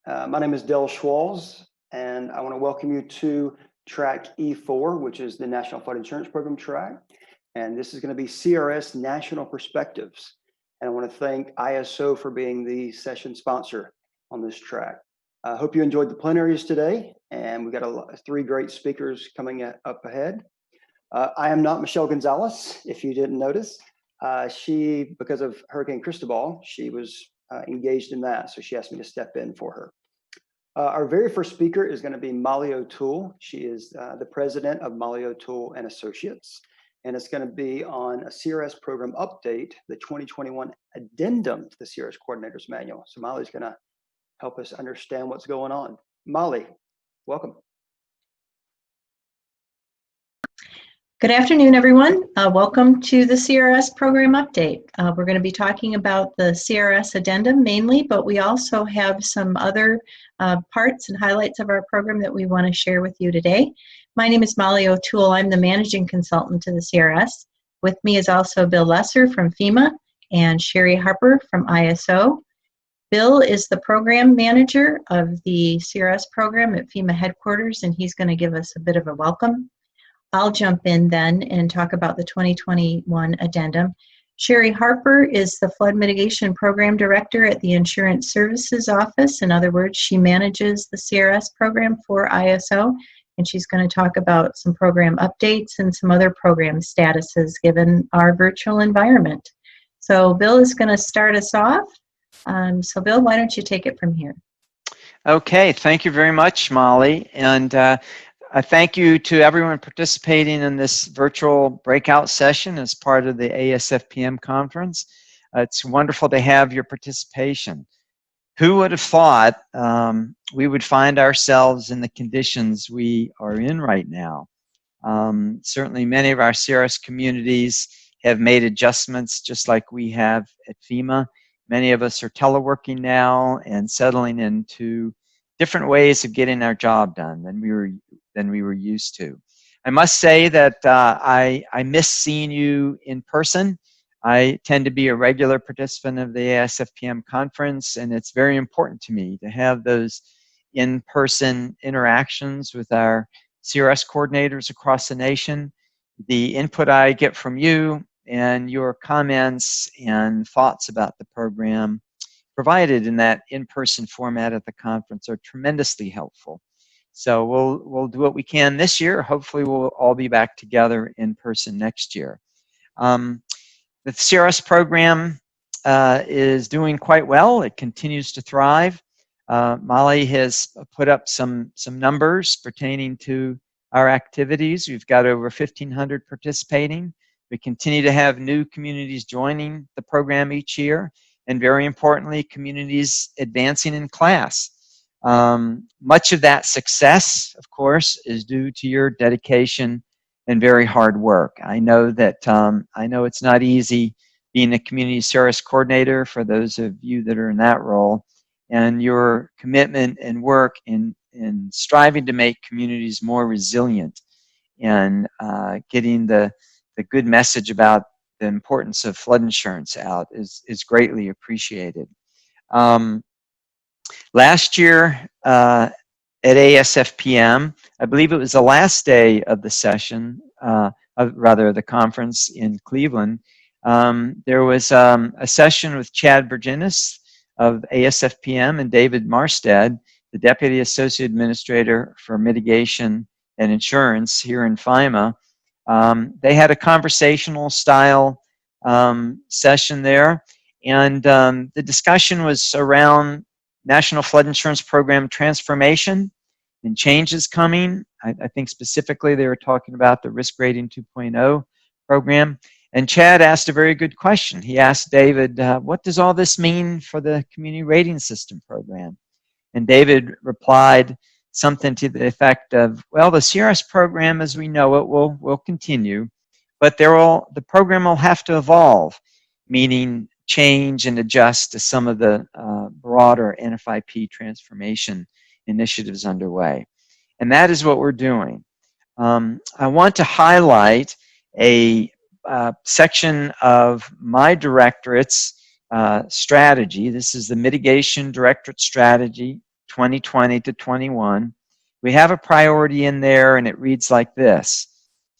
My name is Del Schwalz, and I want to welcome you to track E4, which is the National Flood Insurance Program track. And this is going to be CRS National Perspectives. And I want to thank ISO for being the session sponsor on this track. I hope you enjoyed the plenaries today, and we've got three great speakers coming up ahead. I am not Michelle Gonzalez, if you didn't notice. She, because of Hurricane Cristobal, she was engaged in that, so she asked me to step in for her. Our very first speaker is going to be Molly O'Toole. She is the president of Molly O'Toole and Associates, and it's going to be on a CRS program update, the 2021 Addendum to the CRS Coordinator's Manual. So Molly's going to help us understand what's going on. Molly, welcome. Good afternoon, everyone. Welcome to the CRS program update. We're going to be talking about the CRS addendum mainly, but we also have some other parts and highlights of our program that we want to share with you today. My name is Molly O'Toole. I'm the managing consultant to the CRS. With me is also Bill Lesser from FEMA and Sherry Harper from ISO. Bill is the program manager of the CRS program at FEMA headquarters, and he's going to give us a bit of a welcome. I'll jump in then and talk about the 2021 addendum. Sherry Harper is the Flood Mitigation Program Director at the Insurance Services Office. In other words, she manages the CRS program for ISO, and she's going to talk about some program updates and some other program statuses given our virtual environment. So Bill is going to start us off. So Bill, why don't you take it from here? Okay, thank you very much, Molly. And thank you to everyone participating in this virtual breakout session as part of the ASFPM conference. It's wonderful to have your participation. Who would have thought we would find ourselves in the conditions we are in right now? Certainly many of our CRS communities have made adjustments just like we have at FEMA. Many of us are teleworking now and settling into different ways of getting our job done than we were used to. I must say that I miss seeing you in person. I tend to be a regular participant of the ASFPM conference, and it's very important to me to have those in-person interactions with our CRS coordinators across the nation. The input I get from you and your comments and thoughts about the program provided in that in-person format at the conference are tremendously helpful. So we'll do what we can this year. Hopefully we'll all be back together in person next year. The CRS program is doing quite well. It continues to thrive. Molly has put up some numbers pertaining to our activities. We've got over 1,500 participating. We continue to have new communities joining the program each year, and very importantly, communities advancing in class. Much of that success, of course, is due to your dedication and very hard work. I know that I know it's not easy being a community CRS coordinator for those of you that are in that role, and your commitment and work in striving to make communities more resilient and getting the good message about the importance of flood insurance out is greatly appreciated. Last year at ASFPM, I believe it was the last day of the session, rather the conference in Cleveland, there was a session with Chad Virginis of ASFPM and David Marstead, the Deputy Associate Administrator for Mitigation and Insurance here in FEMA. They had a conversational style session there, and the discussion was around National Flood Insurance Program transformation and changes coming. I think specifically they were talking about the Risk Rating 2.0 program. And Chad asked a very good question. He asked David, what does all this mean for the Community Rating System program? And David replied something to the effect of, well, the CRS program as we know it will continue, but the program will have to evolve, meaning change and adjust to some of the broader NFIP transformation initiatives underway. And that is what we're doing. I want to highlight a section of my directorate's strategy. This is the Mitigation Directorate Strategy 2020 to 21. We have a priority in there, and it reads like this.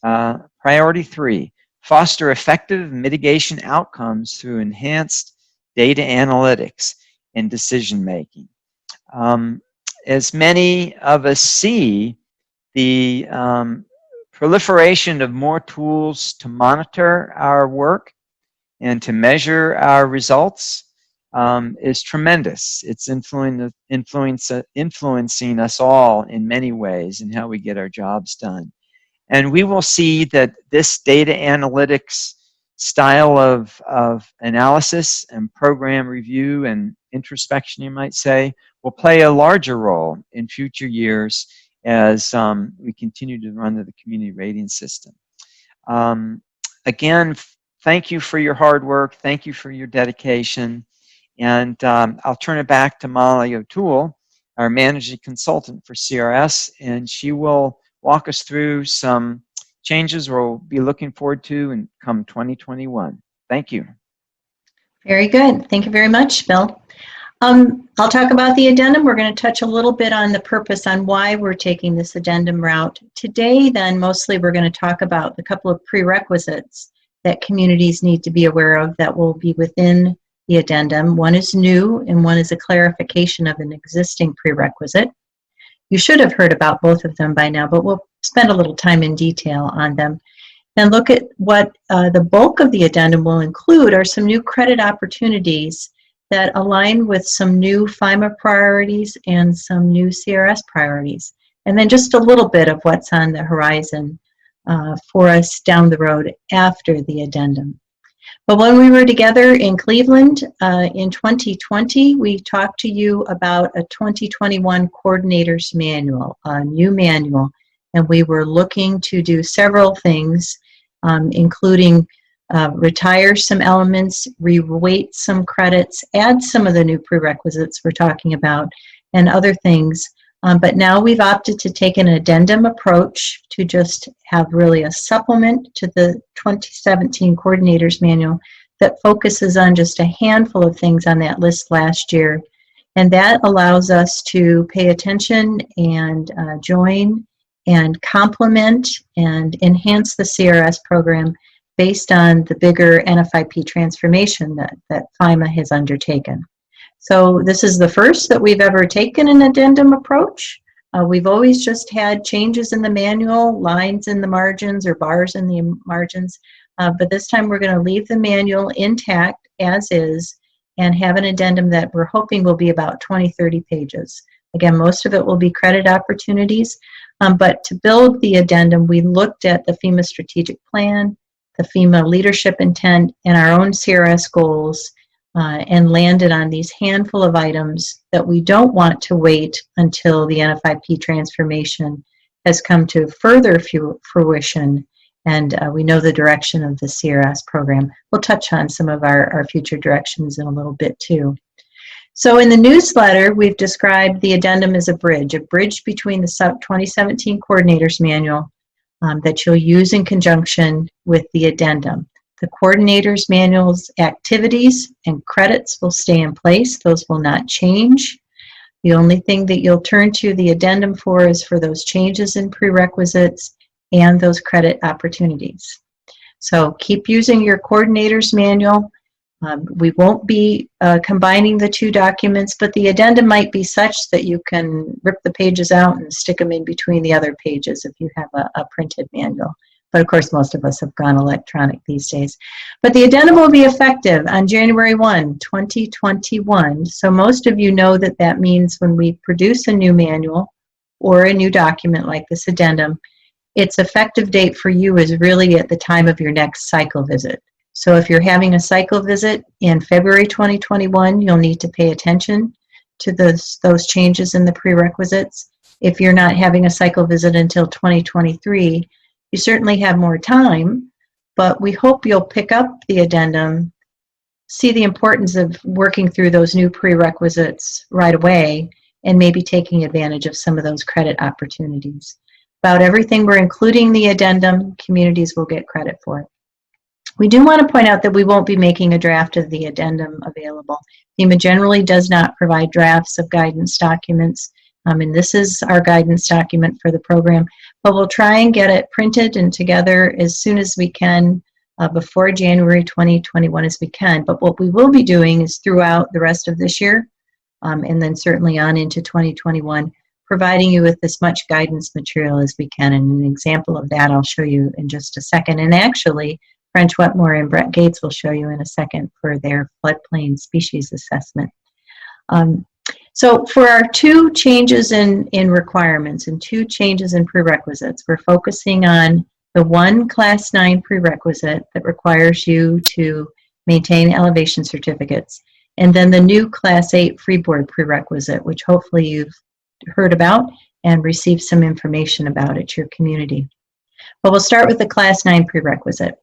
Priority 3, foster effective mitigation outcomes through enhanced data analytics and decision making. As many of us see, the proliferation of more tools to monitor our work and to measure our results is tremendous. It's influencing us all in many ways in how we get our jobs done. And we will see that this data analytics style of analysis and program review and introspection, you might say, will play a larger role in future years as we continue to run the community rating system. Again, thank you for your hard work. Thank you for your dedication. And I'll turn it back to Molly O'Toole, our managing consultant for CRS, and she will walk us through some changes we'll be looking forward to in come 2021. Thank you. Very good. Thank you very much, Bill. I'll talk about the addendum. We're going to touch a little bit on the purpose on why we're taking this addendum route. Today, then, mostly we're going to talk about the couple of prerequisites that communities need to be aware of that will be within the addendum. One is new and one is a clarification of an existing prerequisite. You should have heard about both of them by now, but we'll spend a little time in detail on them and look at what the bulk of the addendum will include are some new credit opportunities that align with some new FEMA priorities and some new CRS priorities. And then just a little bit of what's on the horizon for us down the road after the addendum. But when we were together in Cleveland in 2020, we talked to you about a 2021 coordinator's manual, a new manual, and we were looking to do several things, including retire some elements, reweight some credits, add some of the new prerequisites we're talking about, and other things. But now we've opted to take an addendum approach to just have really a supplement to the 2017 Coordinator's Manual that focuses on just a handful of things on that list last year. And that allows us to pay attention and join and complement and enhance the CRS program based on the bigger NFIP transformation that FEMA has undertaken. So this is the first that we've ever taken an addendum approach. We've always just had changes in the manual, lines in the margins or bars in the margins, but this time we're going to leave the manual intact as is and have an addendum that we're hoping will be about 20-30 pages. Again, most of it will be credit opportunities, but to build the addendum, we looked at the FEMA strategic plan, the FEMA leadership intent, and our own CRS goals, and landed on these handful of items that we don't want to wait until the NFIP transformation has come to further fruition and we know the direction of the CRS program. We'll touch on some of our future directions in a little bit too. So in the newsletter, we've described the addendum as a bridge between the 2017 Coordinator's Manual that you'll use in conjunction with the addendum. The Coordinator's Manual's activities and credits will stay in place. Those will not change. The only thing that you'll turn to the addendum for is for those changes in prerequisites and those credit opportunities. So keep using your Coordinator's Manual. We won't be combining the two documents, but the addendum might be such that you can rip the pages out and stick them in between the other pages if you have a printed manual. But of course, most of us have gone electronic these days. But the addendum will be effective on January 1, 2021. So most of you know that that means when we produce a new manual or a new document like this addendum, its effective date for you is really at the time of your next cycle visit. So if you're having a cycle visit in February 2021, you'll need to pay attention to those changes in the prerequisites. If you're not having a cycle visit until 2023, you certainly have more time, but we hope you'll pick up the addendum, see the importance of working through those new prerequisites right away, and maybe taking advantage of some of those credit opportunities. About everything we're including the addendum, communities will get credit for it. We do want to point out that we won't be making a draft of the addendum available. FEMA generally does not provide drafts of guidance documents, and this is our guidance document for the program, but we'll try and get it printed and together as soon as we can before January 2021 as we can. But what we will be doing is throughout the rest of this year, and then certainly on into 2021, providing you with as much guidance material as we can. And an example of that I'll show you in just a second. And actually, French Wetmore and Brett Gates will show you in a second for their floodplain species assessment. So for our 2 changes in requirements and 2 changes in prerequisites, we're focusing on the 1 Class 9 prerequisite that requires you to maintain elevation certificates, and then the new Class 8 freeboard prerequisite, which hopefully you've heard about and received some information about at your community. But we'll start with the Class 9 prerequisite.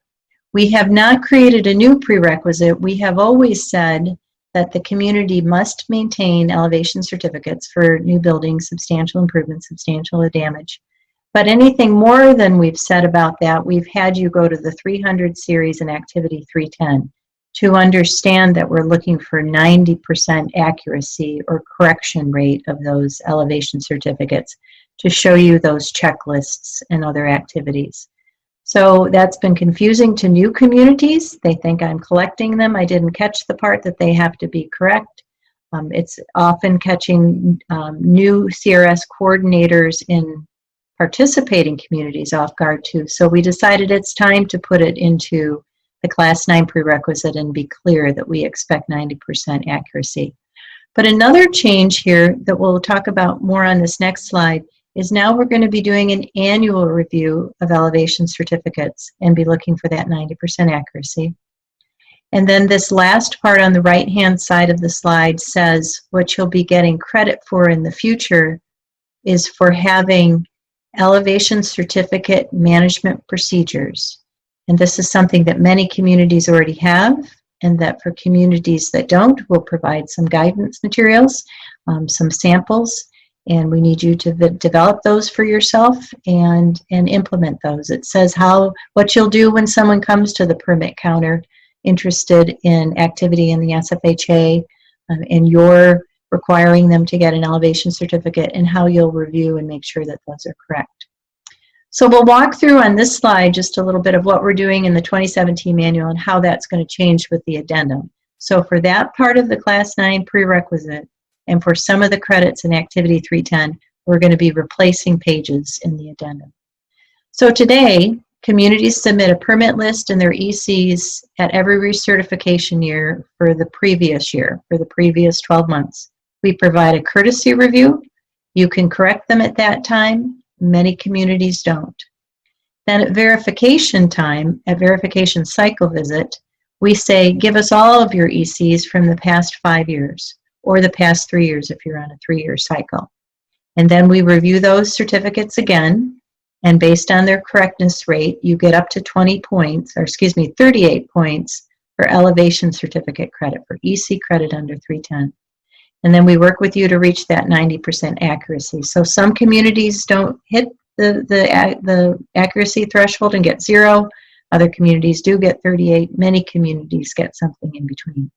We have not created a new prerequisite. We have always said that the community must maintain elevation certificates for new buildings, substantial improvements, substantial damage. But anything more than we've said about that, we've had you go to the 300 series and activity 310 to understand that we're looking for 90% accuracy or correction rate of those elevation certificates to show you those checklists and other activities. So that's been confusing to new communities. They think I'm collecting them. I didn't catch the part that they have to be correct. It's often catching new CRS coordinators in participating communities off guard too. So we decided it's time to put it into the Class 9 prerequisite and be clear that we expect 90% accuracy. But another change here that we'll talk about more on this next slide is now we're going to be doing an annual review of elevation certificates and be looking for that 90% accuracy. And then this last part on the right-hand side of the slide says what you'll be getting credit for in the future is for having elevation certificate management procedures. And this is something that many communities already have, and that for communities that don't, we'll provide some guidance materials, some samples, and we need you to develop those for yourself and implement those. It says what you'll do when someone comes to the permit counter interested in activity in the SFHA, and you're requiring them to get an elevation certificate, and how you'll review and make sure that those are correct. So we'll walk through on this slide just a little bit of what we're doing in the 2017 manual and how that's going to change with the addendum. So for that part of the Class 9 prerequisite, and for some of the credits in Activity 310, we're going to be replacing pages in the addendum. So today, communities submit a permit list and their ECs at every recertification year for the previous year, for the previous 12 months. We provide a courtesy review. You can correct them at that time. Many communities don't. Then at verification time, at verification cycle visit, we say, give us all of your ECs from the past 5 years, or the past 3 years if you're on a 3-year cycle. And then we review those certificates again, and based on their correctness rate, you get up to 20 points, or 38 points for elevation certificate credit, for EC credit under 310. And then we work with you to reach that 90% accuracy. So some communities don't hit the accuracy threshold and get 0. Other communities do get 38. Many communities get something in between.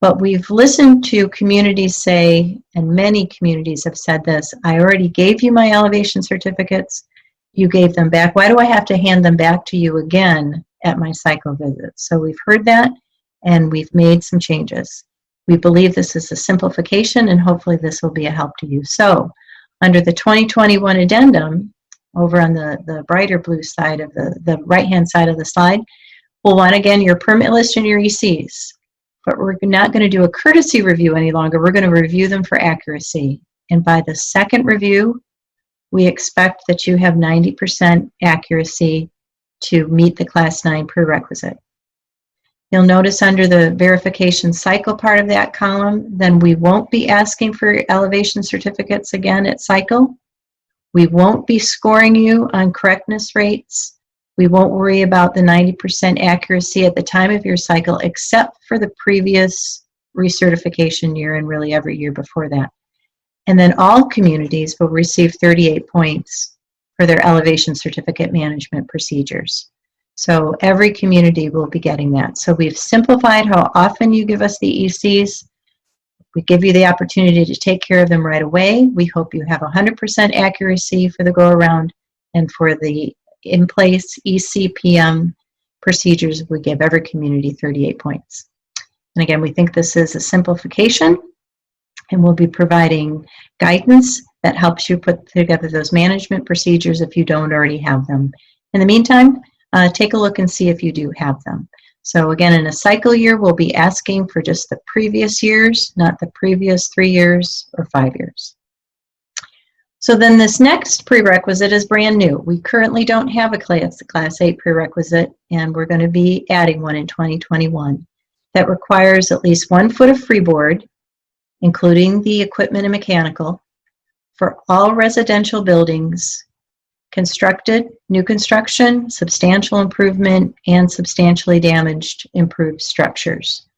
But we've listened to communities say, and many communities have said this, I already gave you my elevation certificates. You gave them back. Why do I have to hand them back to you again at my cycle visits? So we've heard that, and we've made some changes. We believe this is a simplification, and hopefully this will be a help to you. So under the 2021 addendum, over on the brighter blue side of the right-hand side of the slide, we'll want, again, your permit list and your ECs. But we're not going to do a courtesy review any longer. We're going to review them for accuracy. And by the second review, we expect that you have 90% accuracy to meet the Class 9 prerequisite. You'll notice under the verification cycle part of that column, then we won't be asking for elevation certificates again at cycle. We won't be scoring you on correctness rates. We won't worry about the 90% accuracy at the time of your cycle, except for the previous recertification year and really every year before that. And then all communities will receive 38 points for their elevation certificate management procedures. So every community will be getting that. So we've simplified how often you give us the ECs. We give you the opportunity to take care of them right away. We hope you have 100% accuracy for the go-around, and for the in-place ECPM procedures, we give every community 38 points. And again, we think this is a simplification, and we'll be providing guidance that helps you put together those management procedures if you don't already have them. In the meantime, take a look and see if you do have them. So again, in a cycle year, we'll be asking for just the previous years, not the previous 3 years or 5 years. So then this next prerequisite is brand new. We currently don't have a Class 8 prerequisite, and we're going to be adding one in 2021 that requires at least 1 foot of freeboard, including the equipment and mechanical, for all residential buildings constructed, new construction, substantial improvement, and substantially damaged, improved structures.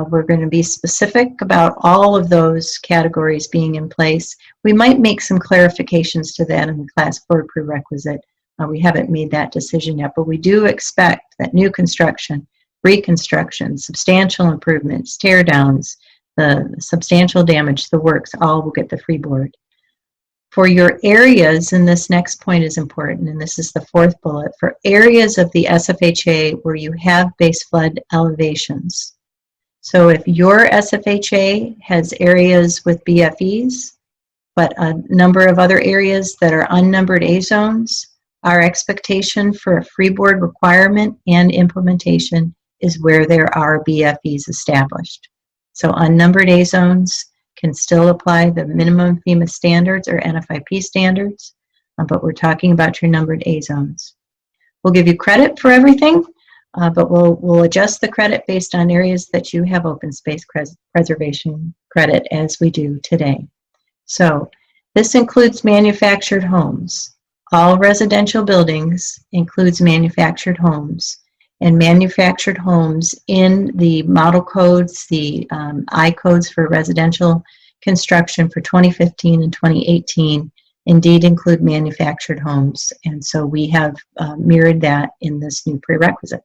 We're going to be specific about all of those categories being in place. We might make some clarifications to that in the Class 4 prerequisite. We haven't made that decision yet, but we do expect that new construction, reconstruction, substantial improvements, tear downs, the substantial damage, the works, all will get the freeboard. For your areas, and this next point is important, and this is the 4th bullet, for areas of the SFHA where you have base flood elevations. So if your SFHA has areas with BFEs, but a number of other areas that are unnumbered A zones, our expectation for a freeboard requirement and implementation is where there are BFEs established. So unnumbered A zones can still apply the minimum FEMA standards or NFIP standards, but we're talking about your numbered A zones. We'll give you credit for everything, but we'll adjust the credit based on areas that you have open space preservation credit, as we do today. So this includes manufactured homes. All residential buildings includes manufactured homes, and manufactured homes in the model codes, the I codes for residential construction for 2015 and 2018 indeed include manufactured homes, and so we have mirrored that in this new prerequisite.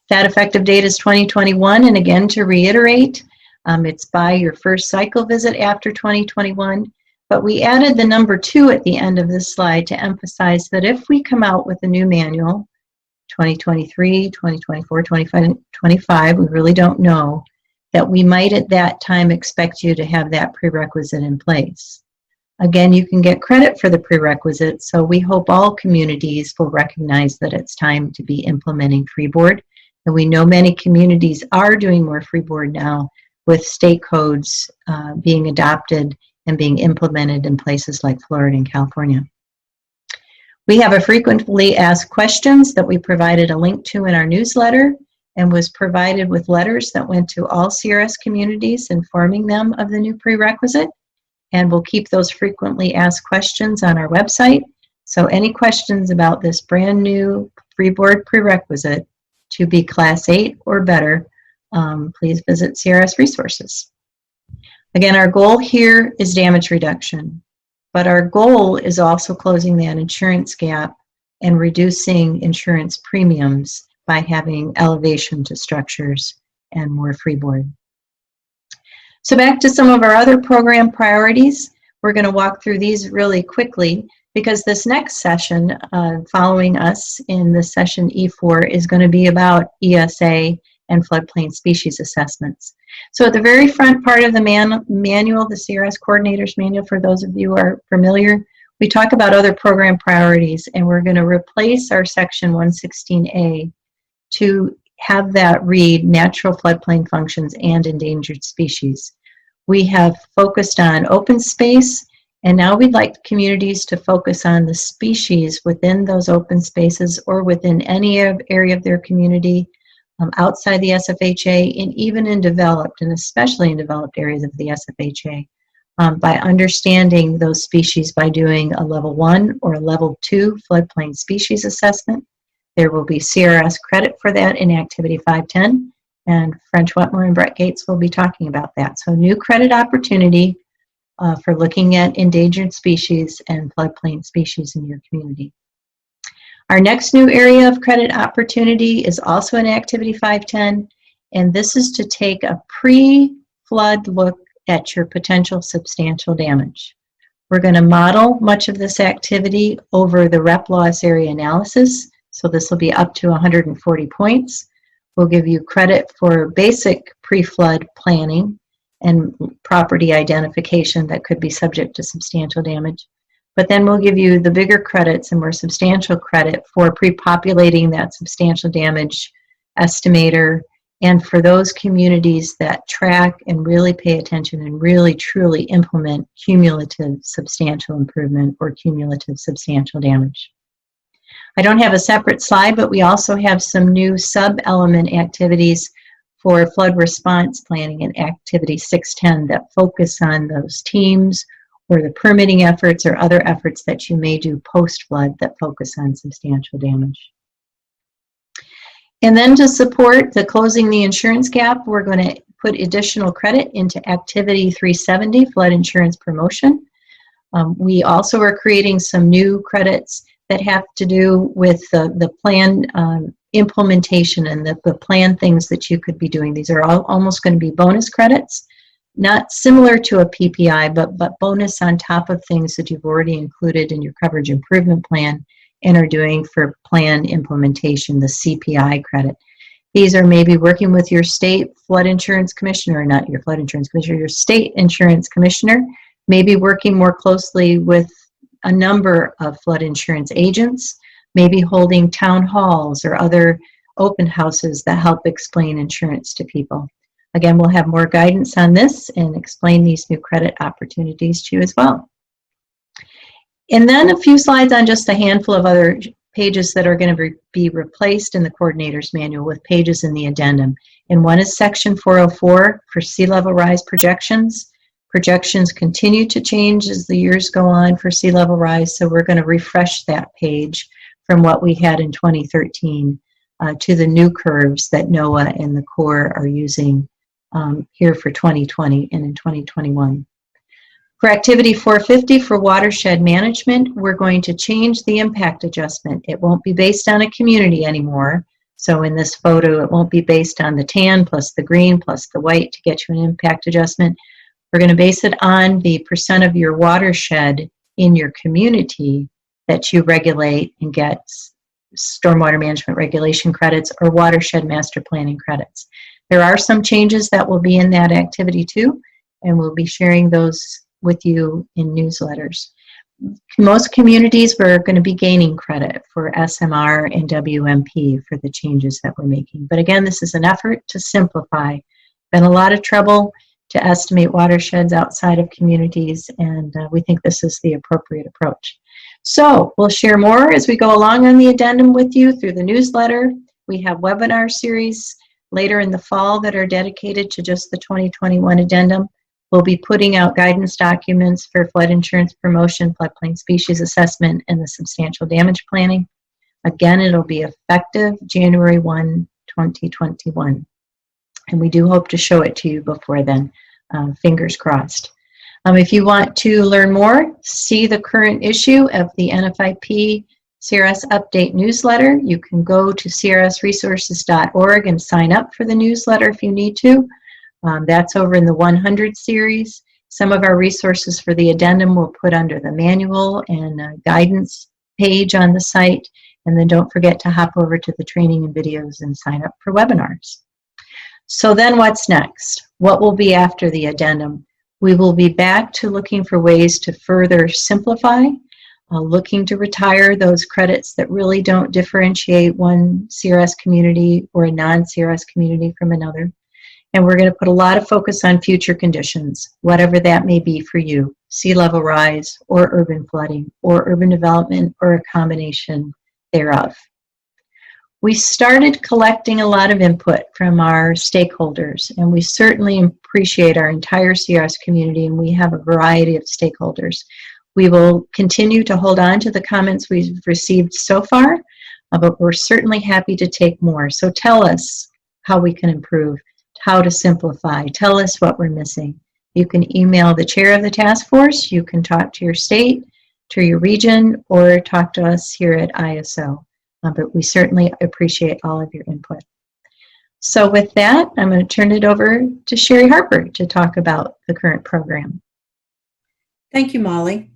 That effective date is 2021, and again, to reiterate, it's by your first cycle visit after 2021, but we added the number 2 at the end of this slide to emphasize that if we come out with a new manual, 2023, 2024, 2025, we really don't know, that we might at that time expect you to have that prerequisite in place. Again, you can get credit for the prerequisite, so we hope all communities will recognize that it's time to be implementing freeboard. And we know many communities are doing more freeboard now, with state codes being adopted and being implemented in places like Florida and California. We have a frequently asked questions that we provided a link to in our newsletter, and was provided with letters that went to all CRS communities informing them of the new prerequisite. And we'll keep those frequently asked questions on our website. So any questions about this brand new freeboard prerequisite to be Class 8 or better, please visit CRS Resources. Again, our goal here is damage reduction, but our goal is also closing that insurance gap and reducing insurance premiums by having elevation to structures and more freeboard. So back to some of our other program priorities. We're going to walk through these really quickly because this next session following us in the session E4 is going to be about ESA and floodplain species assessments. So at the very front part of the manual, the CRS Coordinator's Manual, for those of you who are familiar, we talk about other program priorities, and we're going to replace our section 116A to have that read natural floodplain functions and endangered species. We have focused on open space, and now we'd like communities to focus on the species within those open spaces or within any area of their community outside the SFHA, and even in developed, and especially in developed areas of the SFHA, by understanding those species by doing a level 1 or a level 2 floodplain species assessment. There will be CRS credit for that in Activity 510, and French Wetmore and Brett Gates will be talking about that. So new credit opportunity for looking at endangered species and floodplain species in your community. Our next new area of credit opportunity is also in Activity 510, and this is to take a pre-flood look at your potential substantial damage. We're going to model much of this activity over the rep loss area analysis, so this will be up to 140 points. We'll give you credit for basic pre-flood planning and property identification that could be subject to substantial damage. But then we'll give you the bigger credits and more substantial credit for pre-populating that substantial damage estimator, and for those communities that track and really pay attention and really truly implement cumulative substantial improvement or cumulative substantial damage. I don't have a separate slide, but we also have some new sub-element activities for flood response planning in Activity 610 that focus on those teams or the permitting efforts or other efforts that you may do post-flood that focus on substantial damage. And then to support the closing the insurance gap, we're going to put additional credit into Activity 370, flood insurance promotion. We also are creating some new credits that have to do with the plan implementation and the plan things that you could be doing. These are all almost going to be bonus credits, not similar to a PPI, but bonus on top of things that you've already included in your coverage improvement plan and are doing for plan implementation, the CPI credit. These are maybe working with your state flood insurance commissioner, not your flood insurance commissioner, your state insurance commissioner, maybe working more closely with a number of flood insurance agents, maybe holding town halls or other open houses that help explain insurance to people. Again, we'll have more guidance on this and explain these new credit opportunities to you as well. And then a few slides on just a handful of other pages that are going to be replaced in the coordinator's manual with pages in the addendum. And one is section 404 for sea level rise projections. Projections continue to change as the years go on for sea level rise, so we're going to refresh that page from what we had in 2013 to the new curves that NOAA and the Corps are using here for 2020 and in 2021. For Activity 450 for watershed management, we're going to change the impact adjustment. It won't be based on a community anymore. So in this photo, it won't be based on the tan plus the green plus the white to get you an impact adjustment. We're going to base it on the percent of your watershed in your community that you regulate and get stormwater management regulation credits or watershed master planning credits. There are some changes that will be in that activity too, and we'll be sharing those with you in newsletters. Most communities are going to be gaining credit for SMR and WMP for the changes that we're making. But again, this is an effort to simplify. Been a lot of trouble to estimate watersheds outside of communities, and we think this is the appropriate approach. So we'll share more as we go along on the addendum with you through the newsletter. We have webinar series later in the fall that are dedicated to just the 2021 addendum. We'll be putting out guidance documents for flood insurance promotion, floodplain species assessment, and the substantial damage planning. Again, it'll be effective January 1, 2021. And we do hope to show it to you before then, fingers crossed. If you want to learn more, see the current issue of the NFIP CRS Update newsletter. You can go to crsresources.org and sign up for the newsletter if you need to. That's over in the 100 series. Some of our resources for the addendum we'll put under the manual and guidance page on the site. And then don't forget to hop over to the training and videos and sign up for webinars. So then what's next? What will be after the addendum? We will be back to looking for ways to further simplify, looking to retire those credits that really don't differentiate one CRS community or a non-CRS community from another. And we're going to put a lot of focus on future conditions, whatever that may be for you, sea level rise or urban flooding or urban development or a combination thereof. We started collecting a lot of input from our stakeholders, and we certainly appreciate our entire CRS community, and we have a variety of stakeholders. We will continue to hold on to the comments we've received so far, but we're certainly happy to take more. So tell us how we can improve, how to simplify, tell us what we're missing. You can email the chair of the task force, you can talk to your state, to your region, or talk to us here at ISO. but we certainly appreciate all of your input. So with that, I'm going to turn it over to Sherry Harper to talk about the current program. Thank you, Molly.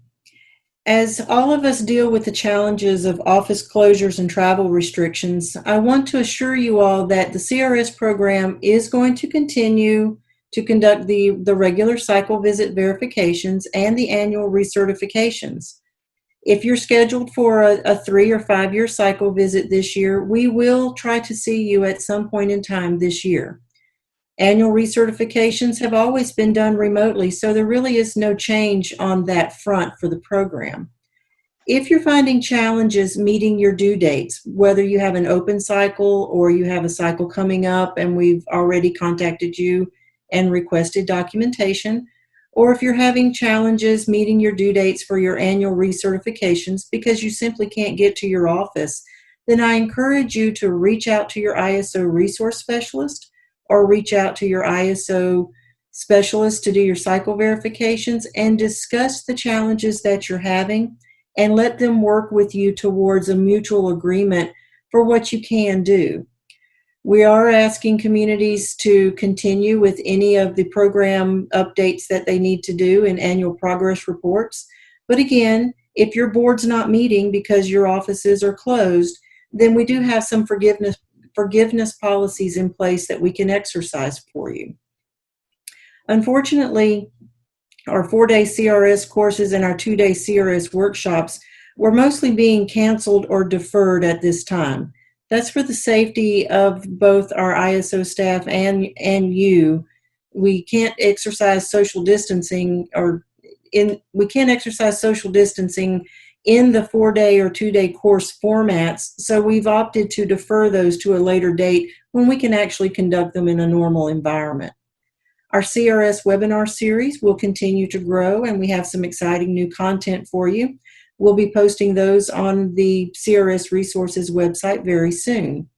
As all of us deal with the challenges of office closures and travel restrictions, I want to assure you all that the CRS program is going to continue to conduct the regular cycle visit verifications and the annual recertifications. If you're scheduled for a 3 or 5 year cycle visit this year, we will try to see you at some point in time this year. Annual recertifications have always been done remotely, so there really is no change on that front for the program. If you're finding challenges meeting your due dates, whether you have an open cycle or you have a cycle coming up and we've already contacted you and requested documentation, or if you're having challenges meeting your due dates for your annual recertifications because you simply can't get to your office, then I encourage you to reach out to your ISO resource specialist or reach out to your ISO specialist to do your cycle verifications and discuss the challenges that you're having and let them work with you towards a mutual agreement for what you can do. We are asking communities to continue with any of the program updates that they need to do in annual progress reports. But again, if your board's not meeting because your offices are closed, then we do have some forgiveness policies in place that we can exercise for you. Unfortunately, our 4-day CRS courses and our 2-day CRS workshops were mostly being canceled or deferred at this time. That's for the safety of both our ISO staff and you. We can't exercise social distancing in the 4-day or 2-day course formats, so we've opted to defer those to a later date when we can actually conduct them in a normal environment. Our CRS webinar series will continue to grow, and we have some exciting new content for you. We'll be posting those on the CRS Resources website very soon.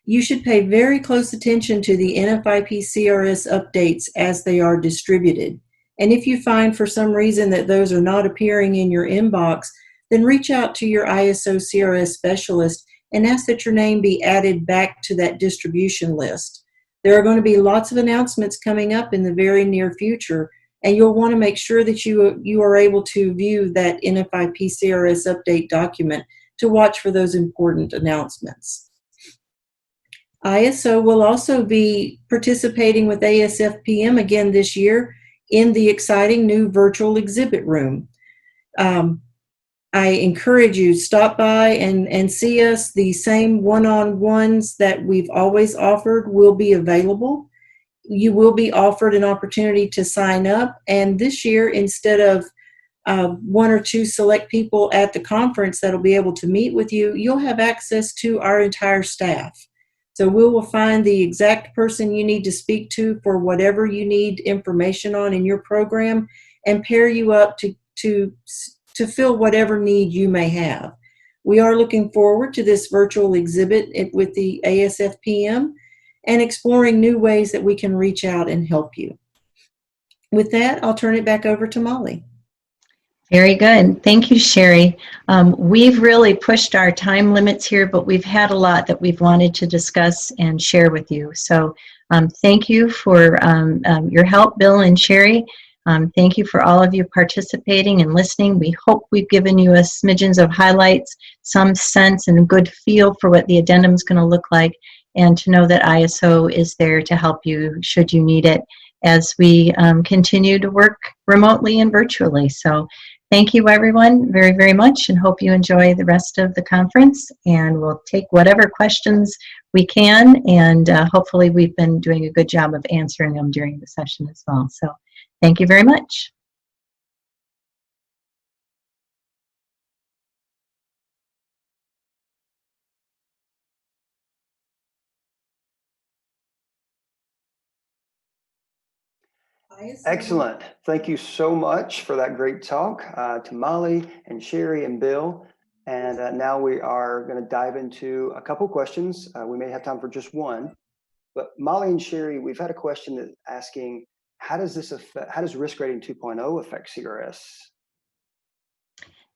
You should pay very close attention to the NFIP CRS updates as they are distributed. And if you find for some reason that those are not appearing in your inbox, then reach out to your ISO CRS specialist and ask that your name be added back to that distribution list. There are going to be lots of announcements coming up in the very near future, and you'll want to make sure that you are able to view that NFIP CRS update document to watch for those important announcements. ISO will also be participating with ASFPM again this year in the exciting new virtual exhibit room. I encourage you to stop by and see us. The same one-on-ones that we've always offered will be available. You will be offered an opportunity to sign up, and this year, instead of 1 or 2 select people at the conference that'll be able to meet with you, you'll have access to our entire staff. So we will find the exact person you need to speak to for whatever you need information on in your program and pair you up to fill whatever need you may have. We are looking forward to this virtual exhibit with the ASFPM and exploring new ways that we can reach out and help you. With that, I'll turn it back over to Molly. Very good. Thank you, Sherry. We've really pushed our time limits here, but we've had a lot that we've wanted to discuss and share with you. So thank you for your help, Bill and Sherry. Thank you for all of you participating and listening. We hope we've given you a smidgens of highlights, some sense and a good feel for what the addendum is going to look like, and to know that ISO is there to help you should you need it as we continue to work remotely and virtually. So thank you, everyone, very, very much, and hope you enjoy the rest of the conference. And we'll take whatever questions we can, and hopefully we've been doing a good job of answering them during the session as well. So thank you very much. Excellent. Thank you so much for that great talk to Molly and Sherry and Bill. And now we are going to dive into a couple questions. We may have time for just one, but Molly and Sherry, we've had a question that's asking, how does risk rating 2.0 affect CRS?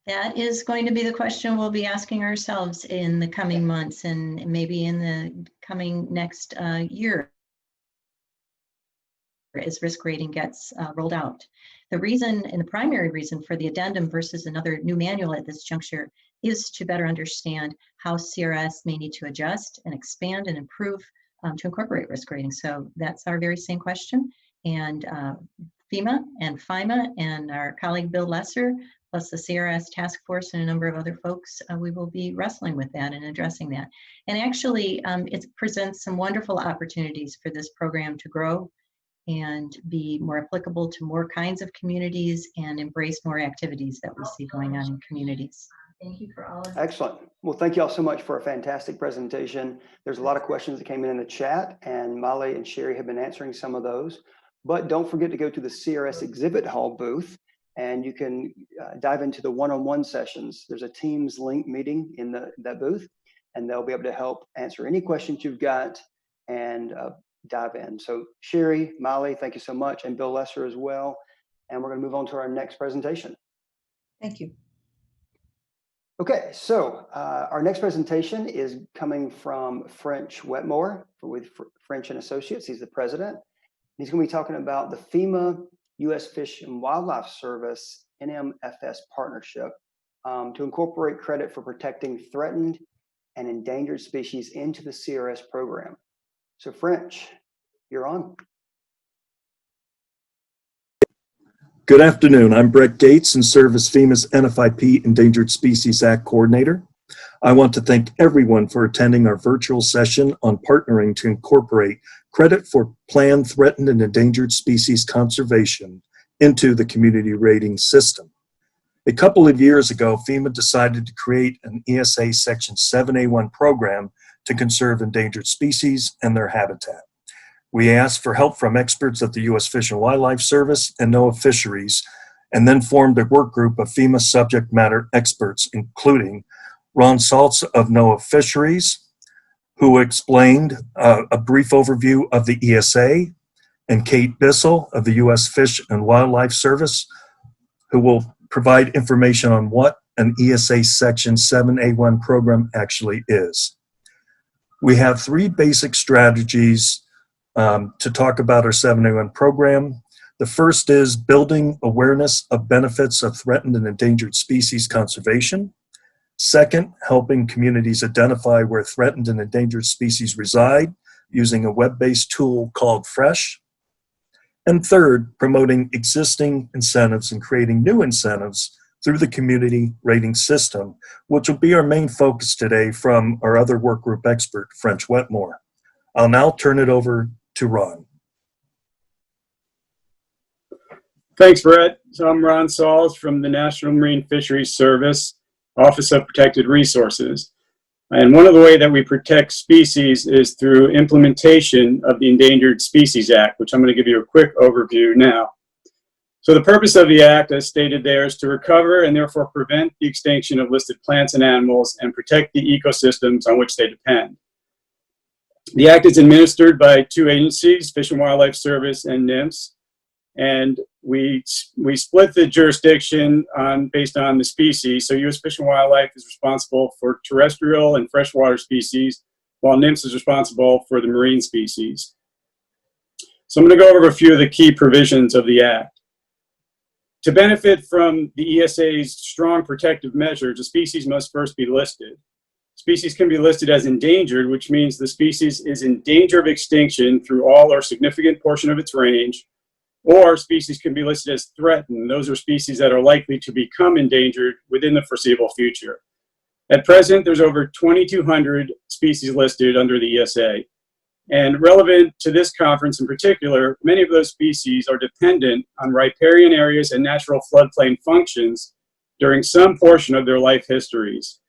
That is going to be the question we'll be asking ourselves in the coming months and maybe in the coming next year as risk rating gets rolled out. The reason and the primary reason for the addendum versus another new manual at this juncture is to better understand how CRS may need to adjust and expand and improve to incorporate risk rating. So that's our very same question. And FEMA and FIMA and our colleague Bill Lesser, plus the CRS task force and a number of other folks, we will be wrestling with that and addressing that. And actually, it presents some wonderful opportunities for this program to grow and be more applicable to more kinds of communities and embrace more activities that we see going on in communities. Thank you for all of Excellent. Well, thank you all so much for a fantastic presentation. There's a lot of questions that came in the chat, and Molly and Sherry have been answering some of those. But don't forget to go to the CRS exhibit hall booth, and you can dive into the one-on-one sessions. There's a Teams link meeting in that booth, and they'll be able to help answer any questions you've got and dive in. So Sherry, Molly, thank you so much, and Bill Lesser as well. And we're going to move on to our next presentation. Thank you. Okay, so our next presentation is coming from French Wetmore with French and Associates. He's the president. He's going to be talking about the FEMA U.S. Fish and Wildlife Service NMFS partnership to incorporate credit for protecting threatened and endangered species into the CRS program. So French, you're on. Good afternoon. I'm Brett Gates and serve as FEMA's NFIP Endangered Species Act Coordinator. I want to thank everyone for attending our virtual session on partnering to incorporate credit for planned threatened and endangered species conservation into the community rating system. A couple of years ago, FEMA decided to create an ESA Section 7A1 program to conserve endangered species and their habitat. We asked for help from experts at the U.S. Fish and Wildlife Service and NOAA Fisheries, and then formed a work group of FEMA subject matter experts, including Ron Saltz of NOAA Fisheries, who explained a brief overview of the ESA, and Kate Bissell of the U.S. Fish and Wildlife Service, who will provide information on what an ESA Section 7A1 program actually is. We have three basic strategies to talk about our 7A1 program. The first is building awareness of benefits of threatened and endangered species conservation. Second, helping communities identify where threatened and endangered species reside using a web-based tool called FRESH. And third, promoting existing incentives and creating new incentives through the community rating system, which will be our main focus today from our other work group expert, French Wetmore. I'll now turn it over to Ron. Thanks, Brett. So I'm Ron Saltz from the National Marine Fisheries Service, Office of Protected Resources. And one of the ways that we protect species is through implementation of the Endangered Species Act, which I'm going to give you a quick overview now. So the purpose of the Act, as stated there, is to recover and therefore prevent the extinction of listed plants and animals and protect the ecosystems on which they depend. The Act is administered by two agencies, Fish and Wildlife Service and NMFS, and we split the jurisdiction based on the species. So U.S. Fish and Wildlife is responsible for terrestrial and freshwater species, while NMFS is responsible for the marine species. So I'm going to go over a few of the key provisions of the Act. To benefit from the ESA's strong protective measures, a species must first be listed. Species can be listed as endangered, which means the species is in danger of extinction through all or significant portion of its range, or species can be listed as threatened. Those are species that are likely to become endangered within the foreseeable future. At present, there's over 2,200 species listed under the ESA. And relevant to this conference in particular, many of those species are dependent on riparian areas and natural floodplain functions during some portion of their life histories.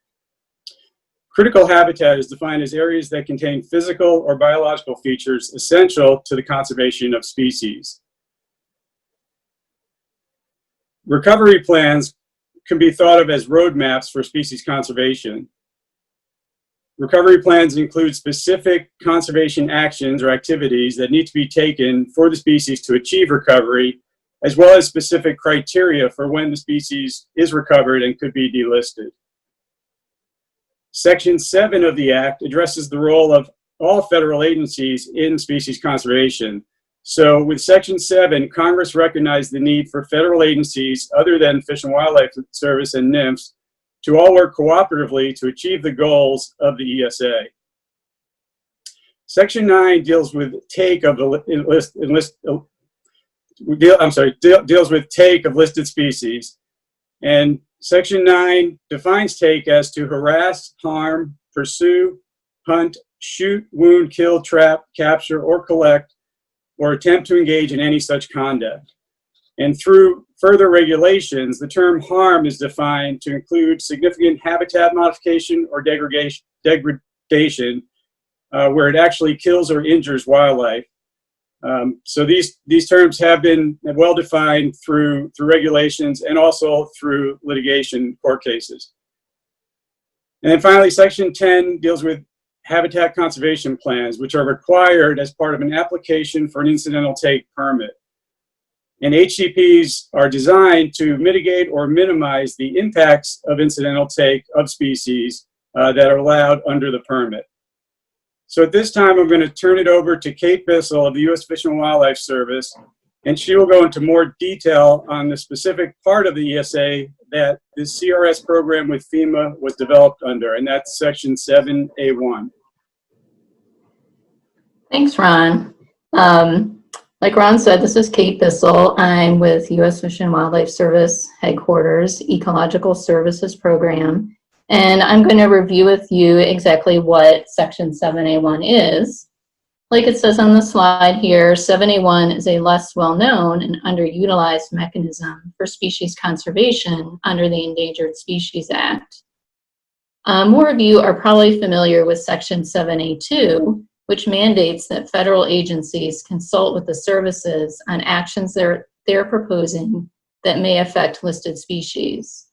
Critical habitat is defined as areas that contain physical or biological features essential to the conservation of species. Recovery plans can be thought of as roadmaps for species conservation. Recovery plans include specific conservation actions or activities that need to be taken for the species to achieve recovery as well as specific criteria for when the species is recovered and could be delisted. Section 7 of the Act addresses the role of all federal agencies in species conservation. So with Section 7, Congress recognized the need for federal agencies other than Fish and Wildlife Service and NIMFS to all work cooperatively to achieve the goals of the ESA. Section 9 deals with take of deals with take of listed species. And Section 9 defines take as to harass, harm, pursue, hunt, shoot, wound, kill, trap, capture, or collect, or attempt to engage in any such conduct. And through further regulations, the term harm is defined to include significant habitat modification or degradation where it actually kills or injures wildlife. So these terms have been well defined through regulations and also through litigation court cases. And then finally, Section 10 deals with habitat conservation plans, which are required as part of an application for an incidental take permit. And HCPs are designed to mitigate or minimize the impacts of incidental take of species that are allowed under the permit. So at this time, I'm going to turn it over to Kate Bissell of the U.S. Fish and Wildlife Service, and she will go into more detail on the specific part of the ESA that the CRS program with FEMA was developed under, and that's Section 7A1. Thanks, Ron. Like Ron said, this is Kate Bissell. I'm with U.S. Fish and Wildlife Service Headquarters Ecological Services Program. And I'm going to review with you exactly what Section 7A1 is. Like it says on the slide here, 7A1 is a less well-known and underutilized mechanism for species conservation under the Endangered Species Act. More of you are probably familiar with Section 7A2, which mandates that federal agencies consult with the services on actions they're proposing that may affect listed species.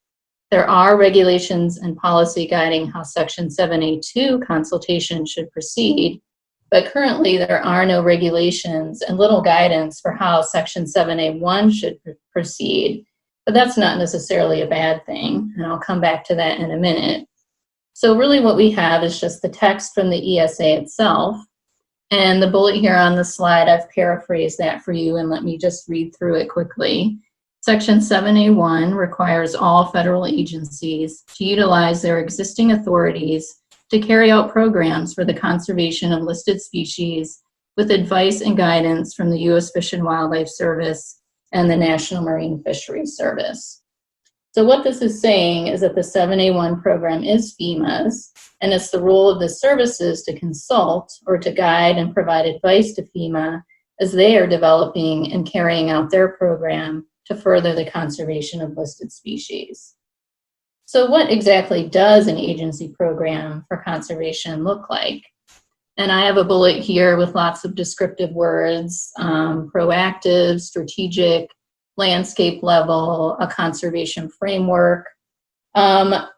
There are regulations and policy guiding how Section 7A2 consultation should proceed, but currently there are no regulations and little guidance for how Section 7A1 should proceed, but that's not necessarily a bad thing, and I'll come back to that in a minute. So really what we have is just the text from the ESA itself, and the bullet here on the slide, I've paraphrased that for you, and let me just read through it quickly. Section 7A1 requires all federal agencies to utilize their existing authorities to carry out programs for the conservation of listed species with advice and guidance from the U.S. Fish and Wildlife Service and the National Marine Fisheries Service. So what this is saying is that the 7A1 program is FEMA's, and it's the role of the services to consult or to guide and provide advice to FEMA as they are developing and carrying out their program to further the conservation of listed species. So what exactly does an agency program for conservation look like? And I have a bullet here with lots of descriptive words, proactive, strategic, landscape level, a conservation framework.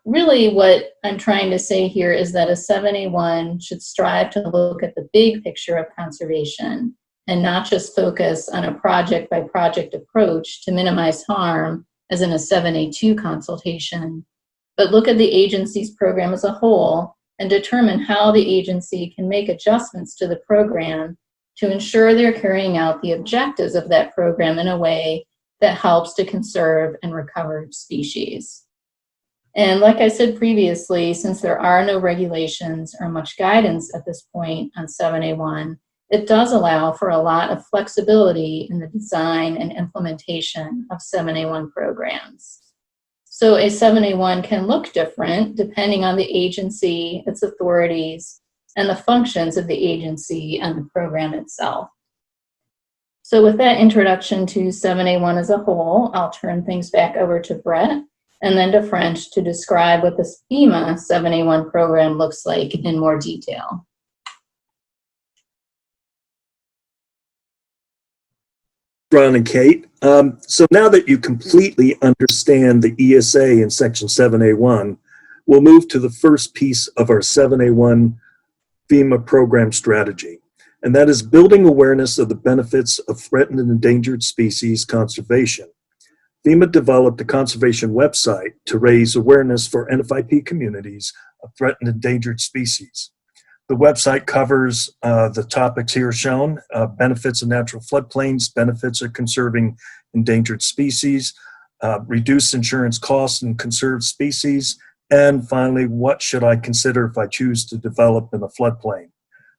Really what I'm trying to say here is that a 7A1 should strive to look at the big picture of conservation and not just focus on a project-by-project approach to minimize harm, as in a 7A2 consultation, but look at the agency's program as a whole and determine how the agency can make adjustments to the program to ensure they're carrying out the objectives of that program in a way that helps to conserve and recover species. And like I said previously, since there are no regulations or much guidance at this point on 7A1, it does allow for a lot of flexibility in the design and implementation of 7A1 programs. So a 7A1 can look different depending on the agency, its authorities, and the functions of the agency and the program itself. So with that introduction to 7A1 as a whole, I'll turn things back over to Brett and then to French to describe what the FEMA 7A1 program looks like in more detail. Ron and Kate. So now that you completely understand the ESA in Section 7A1, we'll move to the first piece of our 7A1 FEMA program strategy. and that is building awareness of the benefits of threatened and endangered species conservation. FEMA developed a conservation website to raise awareness for NFIP communities of threatened and endangered species. The website covers the topics here shown: benefits of natural floodplains, benefits of conserving endangered species, reduce insurance costs and conserve species, and finally, what should I consider if I choose to develop in a floodplain?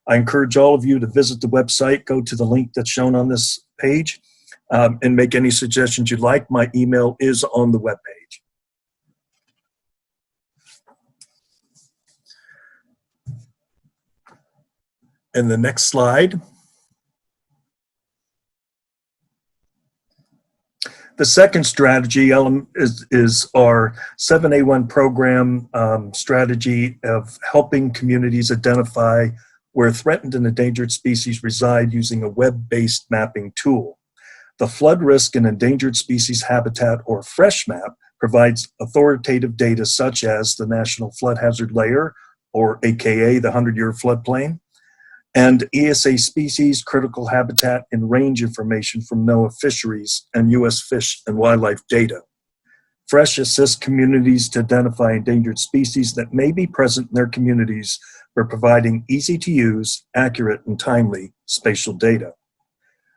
I encourage all of you to visit the website, go to the link that's shown on this page, and make any suggestions you'd like. My email is on the webpage. And the next slide. The second strategy element is our 7A1 program strategy of helping communities identify where threatened and endangered species reside using a web-based mapping tool. The Flood Risk and Endangered Species Habitat, or FRESH map, provides authoritative data such as the National Flood Hazard Layer, or AKA the 100-year floodplain, and ESA species, critical habitat, and range information from NOAA fisheries and U.S. Fish and Wildlife data. FRESH assists communities to identify endangered species that may be present in their communities by providing easy-to-use, accurate, and timely spatial data.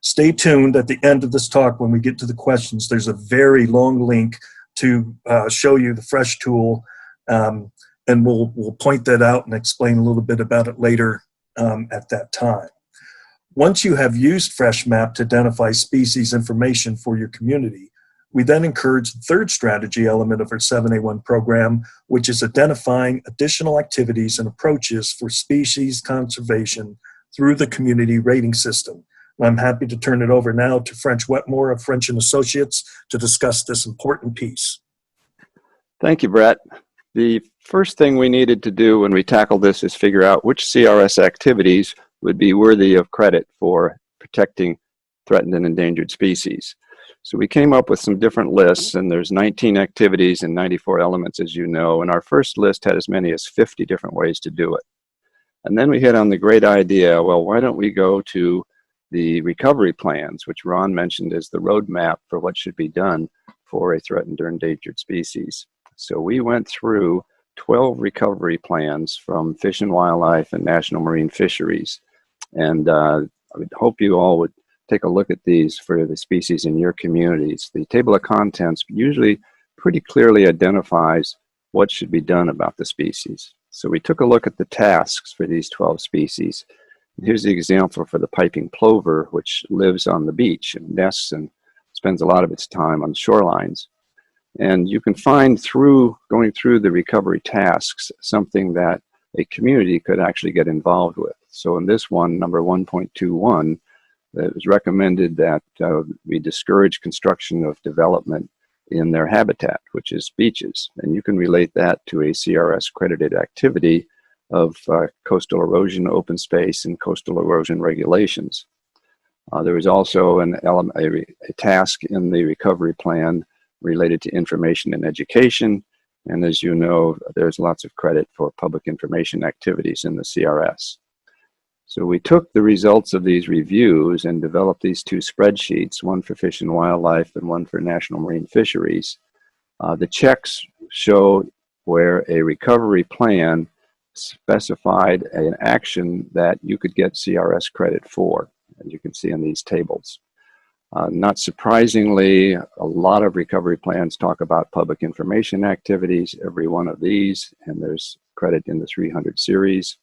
Stay tuned at the end of this talk when we get to the questions. There's a very long link to show you the FRESH tool, and we'll point that out and explain a little bit about it later at that time. Once you have used FRESH map to identify species information for your community, we then encourage the third strategy element of our 7A1 program, which is identifying additional activities and approaches for species conservation through the community rating system. I'm happy to turn it over now to French Wetmore of French & Associates to discuss this important piece. Thank you, Brett. The first thing we needed to do when we tackled this is figure out which CRS activities would be worthy of credit for protecting threatened and endangered species. So we came up with some different lists, and there's 19 activities and 94 elements, as you know, and our first list had as many as 50 different ways to do it. And then we hit on the great idea, well, why don't we go to the recovery plans, which Ron mentioned as the roadmap for what should be done for a threatened or endangered species. So we went through 12 recovery plans from Fish and Wildlife and National Marine Fisheries. And I would hope you all would take a look at these for the species in your communities. The table of contents usually pretty clearly identifies what should be done about the species. So we took a look at the tasks for these 12 species. Here's the example for the piping plover, which lives on the beach and nests and spends a lot of its time on shorelines. And you can find through going through the recovery tasks something that a community could actually get involved with. So in this one, number 1.21, it was recommended that we discourage construction of development in their habitat, which is beaches. And you can relate that to a CRS credited activity of coastal erosion, open space, and coastal erosion regulations. There was also a task in the recovery plan related to information and education. And as you know, there's lots of credit for public information activities in the CRS. So we took the results of these reviews and developed these two spreadsheets, one for Fish and Wildlife and one for National Marine Fisheries. The checks show where a recovery plan specified an action that you could get CRS credit for, as you can see in these tables. Not surprisingly, a lot of recovery plans talk about public information activities, every one of these, and there's credit in the 300 series.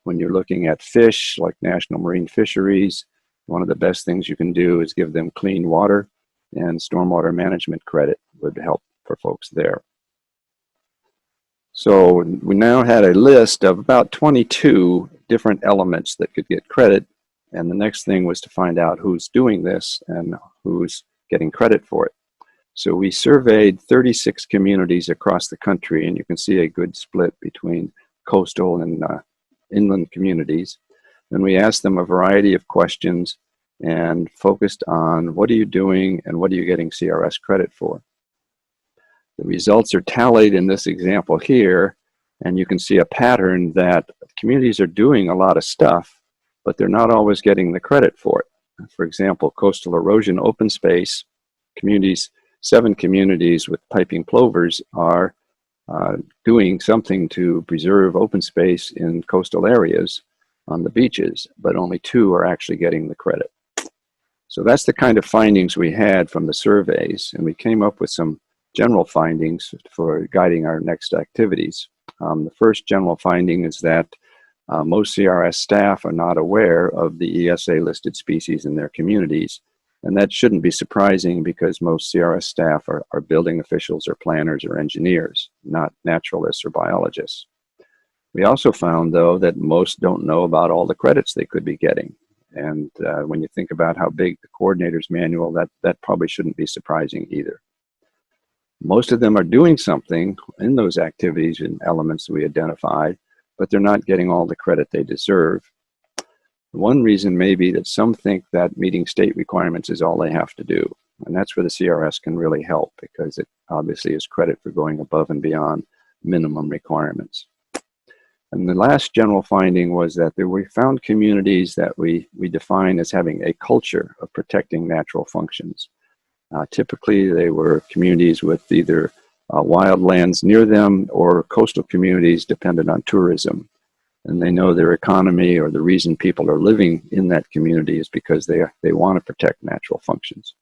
When you're looking at fish, like National Marine Fisheries, one of the best things you can do is give them clean water, and stormwater management credit would help for folks there. So we now had a list of about 22 different elements that could get credit, and the next thing was to find out who's doing this and who's getting credit for it. So we surveyed 36 communities across the country, and you can see a good split between coastal and inland communities. And we asked them a variety of questions and focused on what are you doing and what are you getting CRS credit for. The results are tallied in this example here, and you can see a pattern that communities are doing a lot of stuff, but they're not always getting the credit for it. For example, coastal erosion open space communities, 7 communities with piping plovers are doing something to preserve open space in coastal areas on the beaches, but only 2 are actually getting the credit. So that's the kind of findings we had from the surveys, and we came up with some general findings for guiding our next activities. The first general finding is that most CRS staff are not aware of the ESA listed species in their communities, and that shouldn't be surprising because most CRS staff are building officials or planners or engineers, not naturalists or biologists. We also found, though, that most don't know about all the credits they could be getting. And when you think about how big the coordinator's manual, that probably shouldn't be surprising either. Most of them are doing something in those activities and elements that we identified, but they're not getting all the credit they deserve. One reason may be that some think that meeting state requirements is all they have to do. And that's where the CRS can really help, because it obviously is credit for going above and beyond minimum requirements. And the last general finding was that we found communities that we define as having a culture of protecting natural functions. Typically, they were communities with either wildlands near them or coastal communities dependent on tourism. And they know their economy or the reason people are living in that community is because they want to protect natural functions.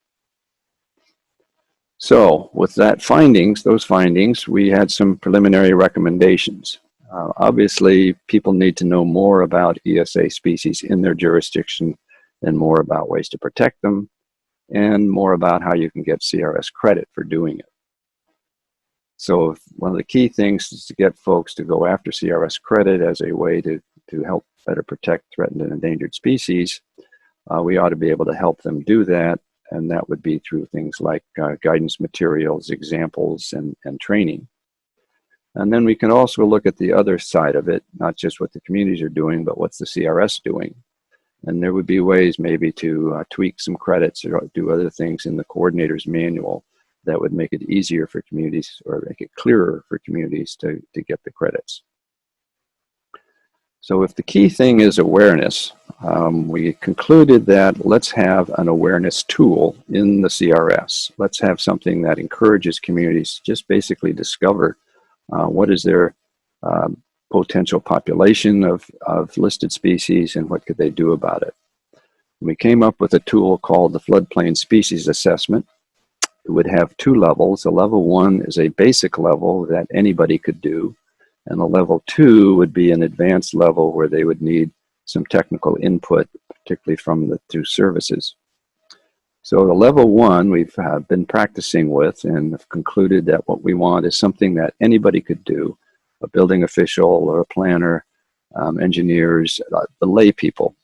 So with those findings, we had some preliminary recommendations. Obviously, people need to know more about ESA species in their jurisdiction and more about ways to protect them and more about how you can get CRS credit for doing it. So one of the key things is to get folks to go after CRS credit as a way to help better protect threatened and endangered species. We ought to be able to help them do that, and that would be through things like guidance materials, examples, and training. And then we can also look at the other side of it, not just what the communities are doing, but what's the CRS doing. And there would be ways maybe to tweak some credits or do other things in the coordinator's manual that would make it easier for communities or make it clearer for communities to get the credits. So if the key thing is awareness, we concluded that let's have an awareness tool in the CRS. Let's have something that encourages communities to just basically discover what is their potential population of listed species and what could they do about it. We came up with a tool called the Floodplain Species Assessment. It would have 2 levels. A level 1 is a basic level that anybody could do, and a level 2 would be an advanced level where they would need some technical input, particularly from the 2 services. So the level 1 we've been practicing with and have concluded that what we want is something that anybody could do, a building official or a planner, engineers, the lay people.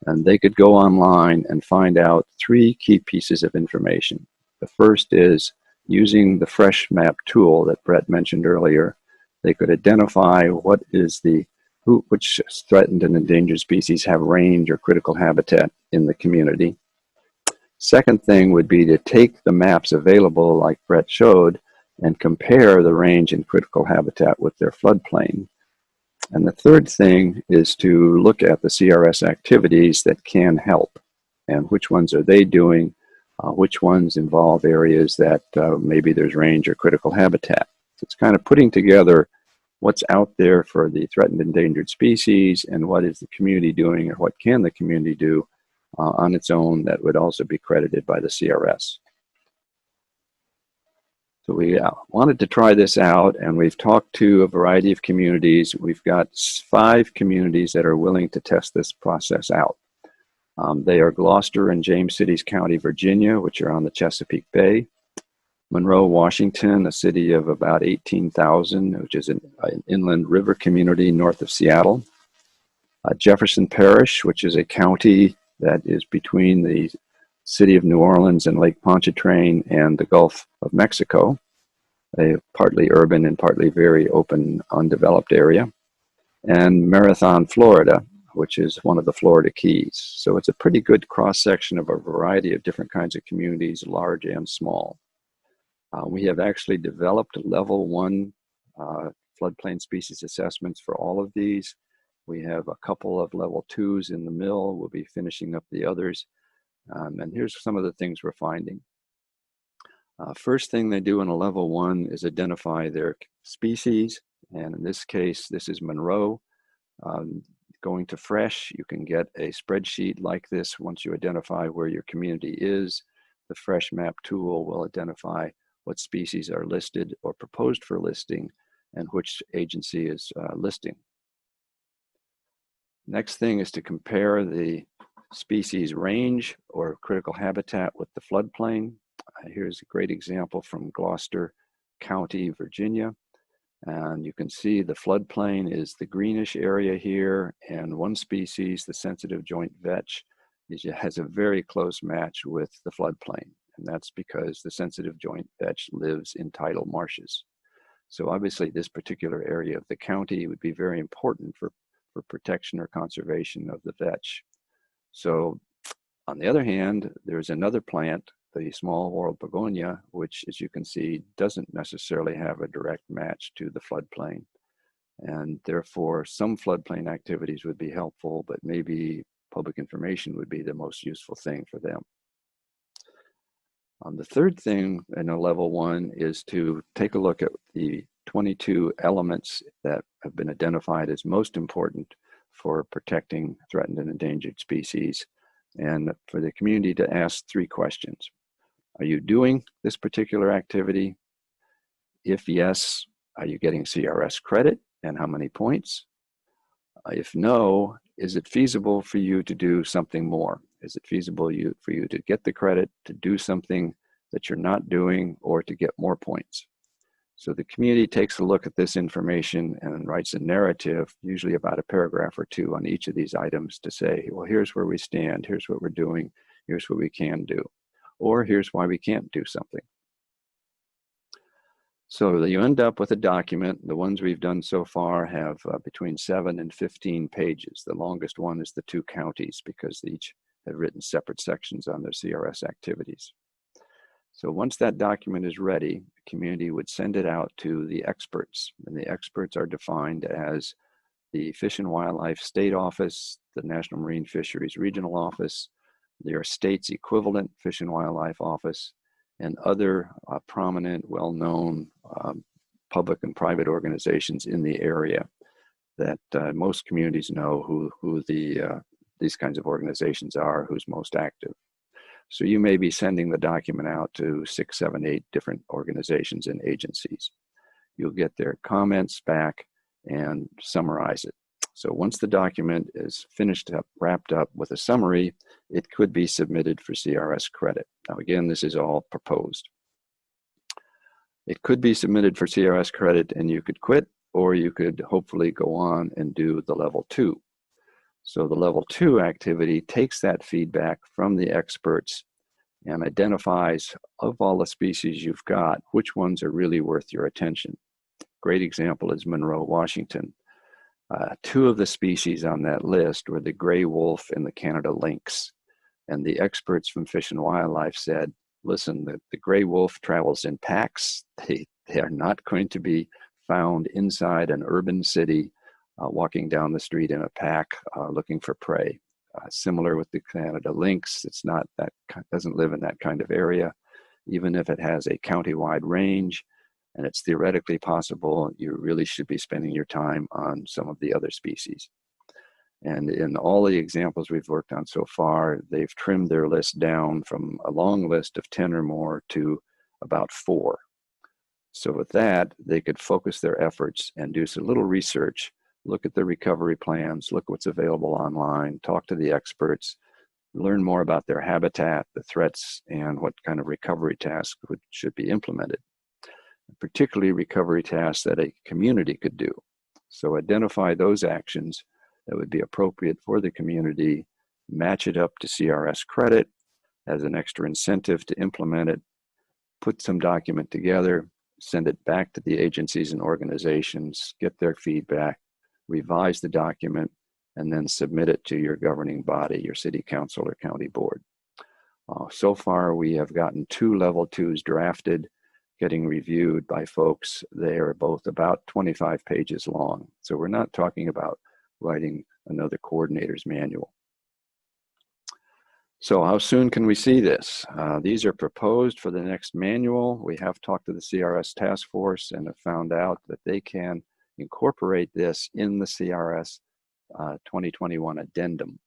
And they could go online and find out 3 key pieces of information. The first is using the Fresh Map tool that Brett mentioned earlier. They could identify which threatened and endangered species have range or critical habitat in the community. Second thing would be to take the maps available, like Brett showed, and compare the range and critical habitat with their floodplain. And the third thing is to look at the CRS activities that can help, and which ones are they doing, which ones involve areas that maybe there's range or critical habitat. So it's kind of putting together what's out there for the threatened endangered species and what is the community doing or what can the community do on its own that would also be credited by the CRS. So we wanted to try this out, and we've talked to a variety of communities. We've got 5 communities that are willing to test this process out. They are Gloucester and James Cities County, Virginia, which are on the Chesapeake Bay. Monroe, Washington, a city of about 18,000, which is an inland river community north of Seattle. Jefferson Parish, which is a county that is between the city of New Orleans and Lake Pontchartrain and the Gulf of Mexico, a partly urban and partly very open, undeveloped area. And Marathon, Florida, which is one of the Florida Keys. So it's a pretty good cross-section of a variety of different kinds of communities, large and small. We have actually developed level 1 floodplain species assessments for all of these. We have a couple of level 2s in the mill. We'll be finishing up the others. And here's some of the things we're finding. First thing they do in a level 1 is identify their species. And in this case, this is Monroe. Going to fresh, you can get a spreadsheet like this once you identify where your community is. The fresh map tool will identify what species are listed or proposed for listing and which agency is listing. Next thing is to compare the species range or critical habitat with the floodplain. Here's a great example from Gloucester County, Virginia. And you can see the floodplain is the greenish area here, and one species, the sensitive joint vetch, has a very close match with the floodplain. And that's because the sensitive joint vetch lives in tidal marshes. So obviously this particular area of the county would be very important for protection or conservation of the vetch. So on the other hand, there's another plant, the small whorled begonia, which, as you can see, doesn't necessarily have a direct match to the floodplain. And therefore, some floodplain activities would be helpful, but maybe public information would be the most useful thing for them. The third thing in a level 1 is to take a look at the 22 elements that have been identified as most important for protecting threatened and endangered species, and for the community to ask 3 questions. Are you doing this particular activity? If yes, are you getting CRS credit, and how many points? If no, is it feasible for you to do something more? Is it feasible for you to get the credit, to do something that you're not doing, or to get more points? So the community takes a look at this information and writes a narrative, usually about a paragraph or 2 on each of these items, to say, well, here's where we stand, here's what we're doing, here's what we can do, or here's why we can't do something. So you end up with a document. The ones we've done so far have between 7 and 15 pages. The longest one is the 2 counties, because they each have written separate sections on their CRS activities. So once that document is ready, the community would send it out to the experts. And the experts are defined as the Fish and Wildlife State Office, the National Marine Fisheries Regional Office, their state's equivalent Fish and Wildlife Office, and other prominent, well-known public and private organizations in the area that most communities know who these kinds of organizations are, who's most active. So you may be sending the document out to 6, 7, 8 different organizations and agencies. You'll get their comments back and summarize it. So once the document is finished up, wrapped up with a summary, it could be submitted for CRS credit. Now again, this is all proposed. It could be submitted for CRS credit and you could quit, or you could hopefully go on and do the level 2. So the level 2 activity takes that feedback from the experts and identifies, of all the species you've got, which ones are really worth your attention. Great example is Monroe, Washington. 2 of the species on that list were the gray wolf and the Canada lynx. And the experts from Fish and Wildlife said, listen, the gray wolf travels in packs. They are not going to be found inside an urban city walking down the street in a pack looking for prey. Similar with the Canada lynx, it's not that, doesn't live in that kind of area. Even if it has a county-wide range, and it's theoretically possible, you really should be spending your time on some of the other species. And in all the examples we've worked on so far, they've trimmed their list down from a long list of 10 or more to about 4. So with that, they could focus their efforts and do some little research, look at the recovery plans, look what's available online, talk to the experts, learn more about their habitat, the threats, and what kind of recovery tasks should be implemented. Particularly recovery tasks that a community could do. So identify those actions that would be appropriate for the community, match it up to CRS credit as an extra incentive to implement it, put some document together, send it back to the agencies and organizations, get their feedback, revise the document, and then submit it to your governing body, your city council or county board. So far, we have gotten 2 level 2s drafted, getting reviewed by folks. They are both about 25 pages long. So we're not talking about writing another coordinator's manual. So how soon can we see this? These are proposed for the next manual. We have talked to the CRS task force and have found out that they can incorporate this in the CRS 2021 addendum.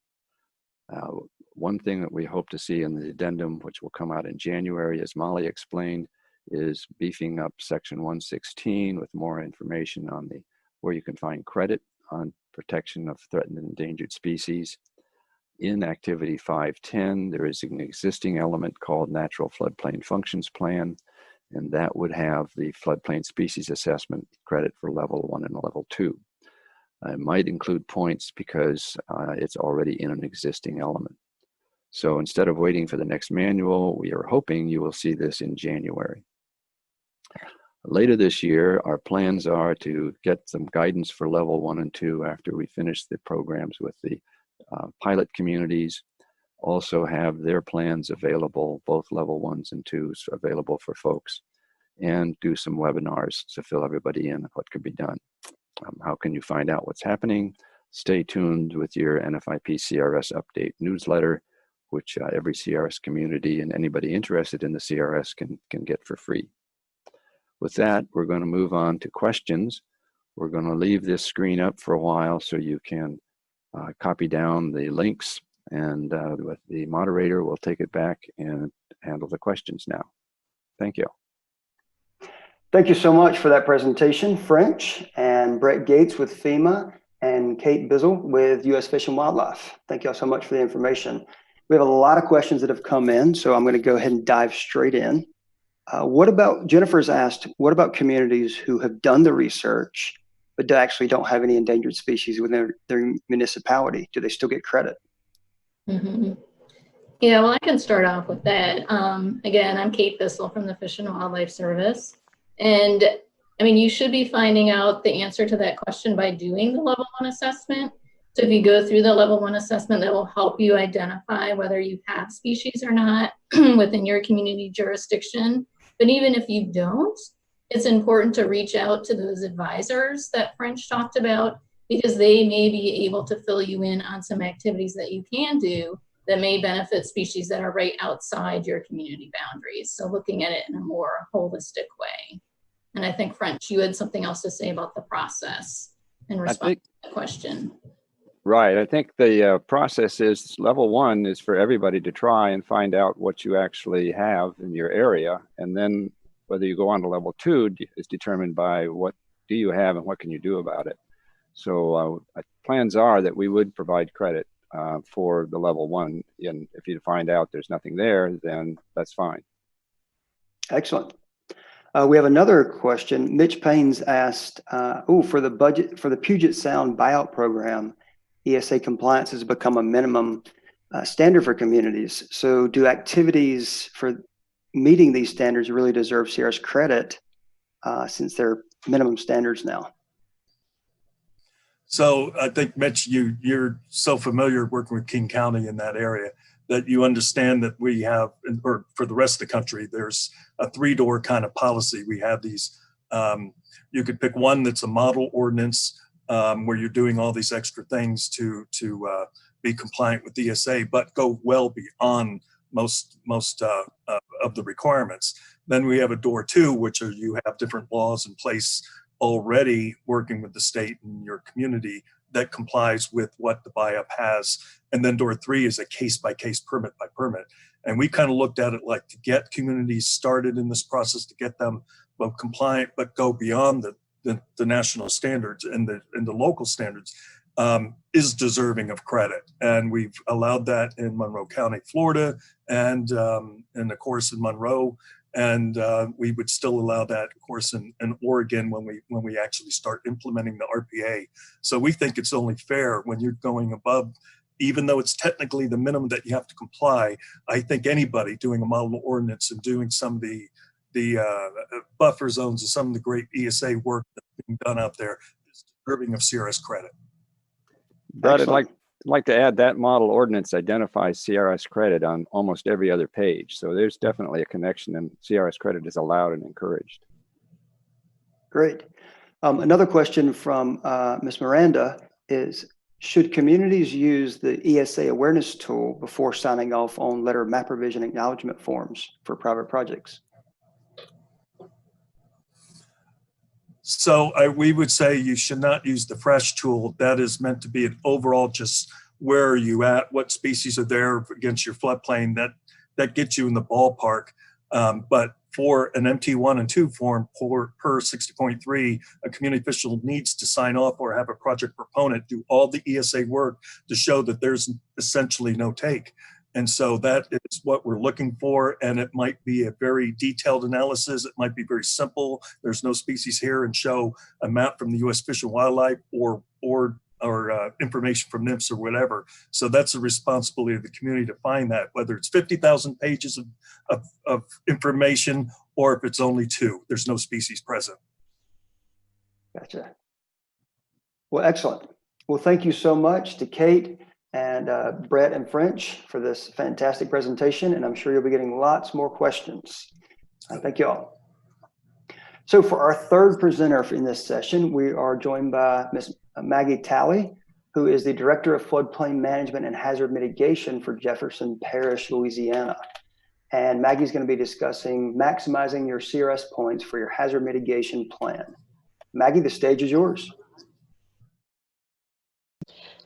One thing that we hope to see in the addendum, which will come out in January, as Molly explained, is beefing up section 116 with more information on where you can find credit on protection of threatened and endangered species. In activity 510, there is an existing element called Natural Floodplain Functions Plan, and that would have the floodplain species assessment credit for level 1 and level 2. It might include points because it's already in an existing element. So instead of waiting for the next manual, we are hoping you will see this in January. Later this year, our plans are to get some guidance for level 1 and 2 after we finish the programs with the pilot communities. Also have their plans available, both level 1s and 2s available for folks, and do some webinars to fill everybody in what could be done. How can you find out what's happening? Stay tuned with your NFIP CRS update newsletter, which every CRS community and anybody interested in the CRS can get for free. With that, we're going to move on to questions. We're going to leave this screen up for a while so you can copy down the links, and the moderator will take it back and handle the questions now. Thank you. Thank you so much for that presentation, French, and Brett Gates with FEMA and Kate Bizzle with U.S. Fish and Wildlife. Thank you all so much for the information. We have a lot of questions that have come in, so I'm going to go ahead and dive straight in. Jennifer's asked, what about communities who have done the research but actually don't have any endangered species within their municipality? Do they still get credit? Mm-hmm. Yeah, well, I can start off with that. Again, I'm Kate Bissell from the Fish and Wildlife Service. And I mean, you should be finding out the answer to that question by doing the level 1 assessment. So if you go through the level 1 assessment, that will help you identify whether you have species or not within your community jurisdiction. But even if you don't, it's important to reach out to those advisors that French talked about, because they may be able to fill you in on some activities that you can do that may benefit species that are right outside your community boundaries. So looking at it in a more holistic way. And I think, French, you had something else to say about the process in response to that question. Right. I think the process is level 1 is for everybody to try and find out what you actually have in your area. And then whether you go on to level 2 is determined by what do you have and what can you do about it. So plans are that we would provide credit for the level 1. And if you find out there's nothing there, then that's fine. Excellent. We have another question. Mitch Paynes asked, for the budget for the Puget Sound buyout program, ESA compliance has become a minimum standard for communities. So do activities for meeting these standards really deserve CRS credit since they're minimum standards now? So I think, Mitch, you're so familiar working with King County in that area that you understand that we have, or for the rest of the country, there's a 3-door kind of policy. We have these, you could pick one that's a model ordinance where you're doing all these extra things to be compliant with ESA, but go well beyond most of the requirements. Then we have a door 2, which are you have different laws in place already working with the state and your community that complies with what the BIOP has. And then door 3 is a case-by-case, permit-by-permit. And we kind of looked at it like to get communities started in this process, to get them both compliant, but go beyond the national standards and the local standards is deserving of credit. And we've allowed that in Monroe County, Florida, and of course in Monroe. And we would still allow that, of course, in Oregon when we actually start implementing the RPA. So we think it's only fair when you're going above, even though it's technically the minimum that you have to comply. I think anybody doing a model ordinance and doing some of the buffer zones and some of the great ESA work that's being done out there is deserving of CRS credit. But I'd like to add that model ordinance identifies CRS credit on almost every other page. So there's definitely a connection, and CRS credit is allowed and encouraged. Great. Another question from Ms. Miranda is, Should communities use the ESA awareness tool before signing off on letter map revision acknowledgement forms for private projects? So we would say you should not use the fresh tool. That is meant to be an overall, just where are you at, what species are there against your floodplain, that gets you in the ballpark. But for an MT1 and 2 form per 60.3, a community official needs to sign off or have a project proponent do all the ESA work to show that there's essentially no take. And so that is what we're looking for. And it might be a very detailed analysis. It might be very simple. There's no species here, and show a map from the U.S. Fish and Wildlife or information from NIMS or whatever. So that's the responsibility of the community to find that, whether it's 50,000 pages of information or if it's only 2, there's no species present. Gotcha. Well, excellent. Well, thank you so much to Kate and Brett and French for this fantastic presentation, and I'm sure you'll be getting lots more questions. Thank you all. So for our third presenter in this session, we are joined by Ms. Maggie Talley, who is the Director of Floodplain Management and Hazard Mitigation for Jefferson Parish, Louisiana. And Maggie's going to be discussing maximizing your CRS points for your hazard mitigation plan. Maggie, the stage is yours.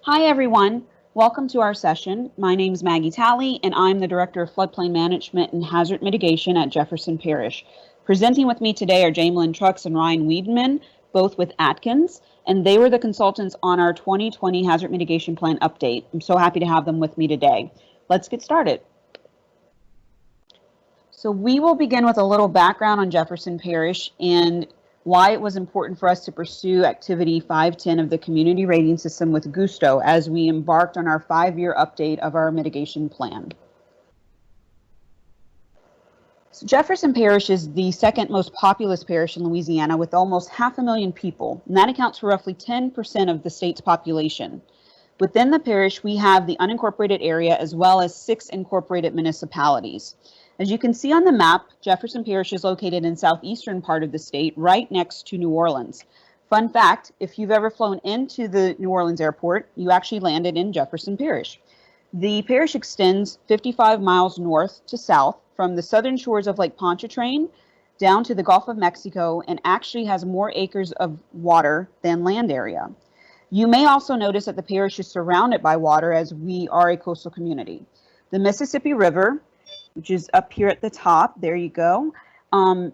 Hi, everyone. Welcome to our session. My name is Maggie Talley, and I'm the Director of Floodplain Management and Hazard Mitigation at Jefferson Parish. Presenting with me today are Jamelyn Trucks and Ryan Wiedemann, both with Atkins, and they were the consultants on our 2020 Hazard Mitigation Plan update. I'm so happy to have them with me today. Let's get started. So we will begin with a little background on Jefferson Parish and why it was important for us to pursue Activity 510 of the Community Rating System with gusto as we embarked on our 5-year update of our mitigation plan. So Jefferson Parish is the second most populous parish in Louisiana with almost 500,000 people, and that accounts for roughly 10% of the state's population. Within the parish, we have the unincorporated area as well as 6 incorporated municipalities. As you can see on the map, Jefferson Parish is located in southeastern part of the state, right next to New Orleans. Fun fact, if you've ever flown into the New Orleans airport, you actually landed in Jefferson Parish. The parish extends 55 miles north to south from the southern shores of Lake Pontchartrain down to the Gulf of Mexico, and actually has more acres of water than land area. You may also notice that the parish is surrounded by water as we are a coastal community. The Mississippi River, which is up here at the top, there you go,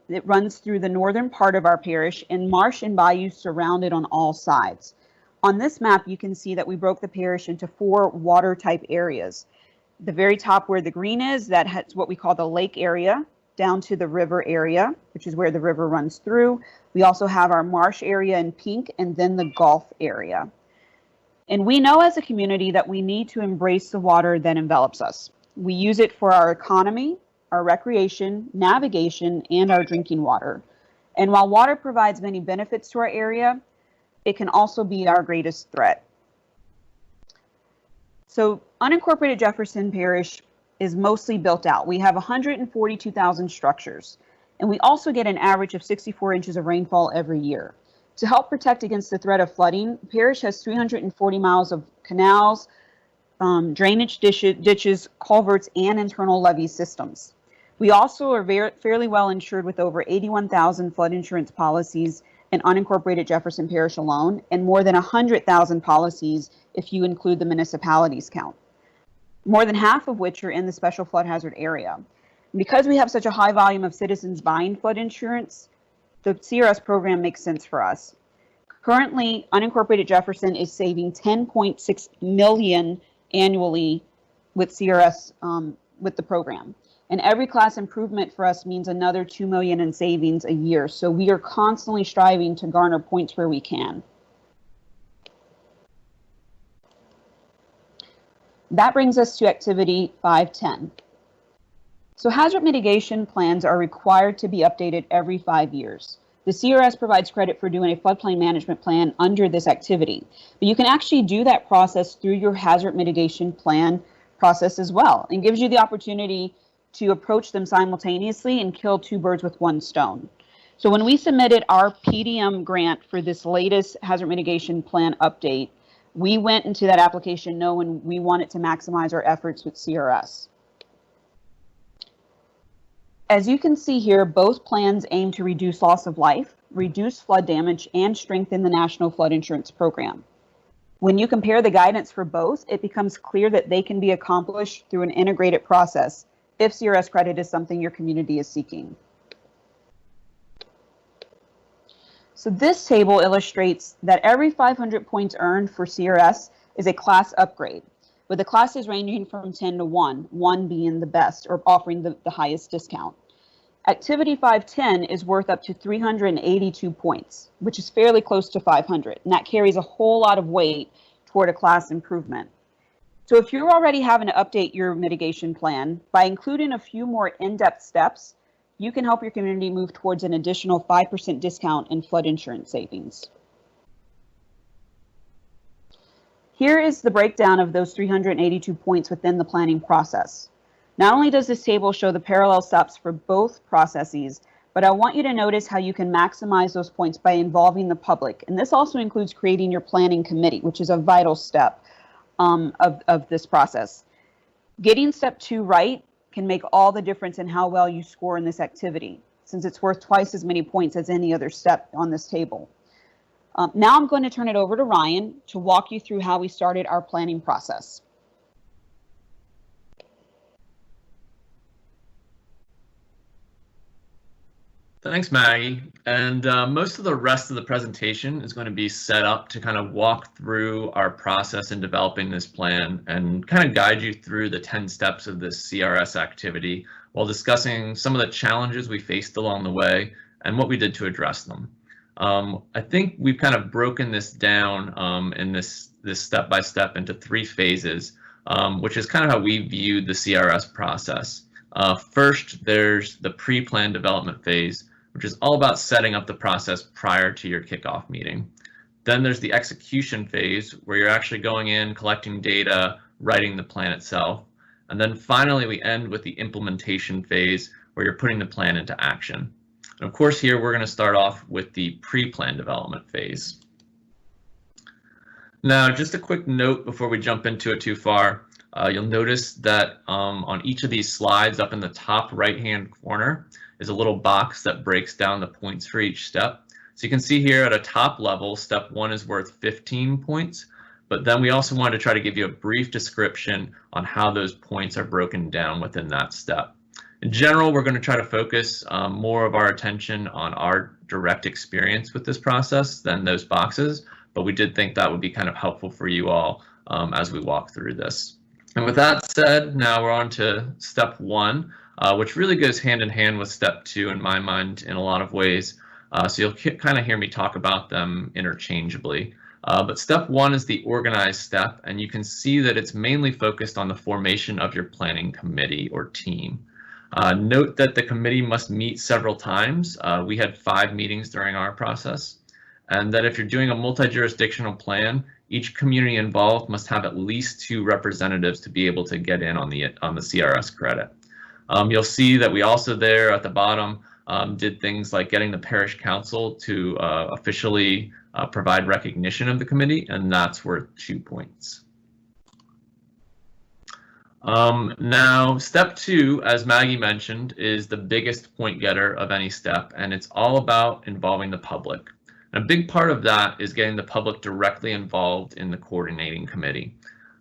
it runs through the northern part of our parish, and marsh and bayous surround it on all sides. On this map, you can see that we broke the parish into 4 water type areas. The very top where the green is, that has what we call the lake area, down to the river area, which is where the river runs through. We also have our marsh area in pink, and then the Gulf area. And we know as a community that we need to embrace the water that envelops us. We use it for our economy, our recreation, navigation, and our drinking water. And while water provides many benefits to our area, it can also be our greatest threat. So unincorporated Jefferson Parish is mostly built out. We have 142,000 structures, and we also get an average of 64 inches of rainfall every year. To help protect against the threat of flooding, the parish has 340 miles of canals, drainage ditches, culverts, and internal levee systems. We also are fairly well insured with over 81,000 flood insurance policies in unincorporated Jefferson Parish alone, and more than 100,000 policies if you include the municipalities count, more than half of which are in the special flood hazard area. And because we have such a high volume of citizens buying flood insurance, the CRS program makes sense for us. Currently, unincorporated Jefferson is saving $10.6 million annually with CRS with the program. And every class improvement for us means another $2 million in savings a year. So we are constantly striving to garner points where we can. That brings us to Activity 510. So hazard mitigation plans are required to be updated every 5 years. The CRS provides credit for doing a floodplain management plan under this activity, but you can actually do that process through your hazard mitigation plan process as well, and gives you the opportunity to approach them simultaneously and kill 2 birds with 1 stone. So when we submitted our PDM grant for this latest hazard mitigation plan update, We went into that application knowing we wanted to maximize our efforts with CRS. As you can see here, both plans aim to reduce loss of life, reduce flood damage, and strengthen the National Flood Insurance Program. When you compare the guidance for both, it becomes clear that they can be accomplished through an integrated process if CRS credit is something your community is seeking. So this table illustrates that every 500 points earned for CRS is a class upgrade, with the classes ranging from 10 to 1, 1 being the best or offering the highest discount. Activity 510 is worth up to 382 points, which is fairly close to 500, and that carries a whole lot of weight toward a class improvement. So if you're already having to update your mitigation plan, by including a few more in-depth steps, you can help your community move towards an additional 5% discount in flood insurance savings. Here is the breakdown of those 382 points within the planning process. Not only does this table show the parallel steps for both processes, but I want you to notice how you can maximize those points by involving the public. And this also includes creating your planning committee, which is a vital step of this process. Getting step 2 right can make all the difference in how well you score in this activity, since it's worth twice as many points as any other step on this table. Now I'm going to turn it over to Ryan to walk you through how we started our planning process. Thanks, Maggie. And most of the rest of the presentation is going to be set up to kind of walk through our process in developing this plan and kind of guide you through the 10 steps of this CRS activity while discussing some of the challenges we faced along the way and what we did to address them. I think we've kind of broken this down in this step-by-step into 3 phases, which is kind of how we viewed the CRS process. First, there's the pre-plan development phase, which is all about setting up the process prior to your kickoff meeting. Then there's the execution phase, where you're actually going in, collecting data, writing the plan itself. And then finally, we end with the implementation phase, where you're putting the plan into action. And of course, here we're going to start off with the pre-plan development phase. Now, just a quick note before we jump into it too far. You'll notice that on each of these slides up in the top right-hand corner is a little box that breaks down the points for each step. So you can see here at a top level, step 1 is worth 15 points, but then we also wanted to try to give you a brief description on how those points are broken down within that step. In general, we're going to try to focus more of our attention on our direct experience with this process than those boxes, but we did think that would be kind of helpful for you all as we walk through this. And with that said, now we're on to step 1, which really goes hand in hand with step 2 in my mind in a lot of ways. So you'll kind of hear me talk about them interchangeably. But step 1 is the organized step, and you can see that it's mainly focused on the formation of your planning committee or team. Note that the committee must meet several times. We had 5 meetings during our process, and that if you're doing a multi-jurisdictional plan, each community involved must have at least 2 representatives to be able to get in on the CRS credit. You'll see that we also there at the bottom did things like getting the parish council to officially provide recognition of the committee, and that's worth 2 points. Now, step 2, as Maggie mentioned, is the biggest point getter of any step, and it's all about involving the public. And a big part of that is getting the public directly involved in the coordinating committee.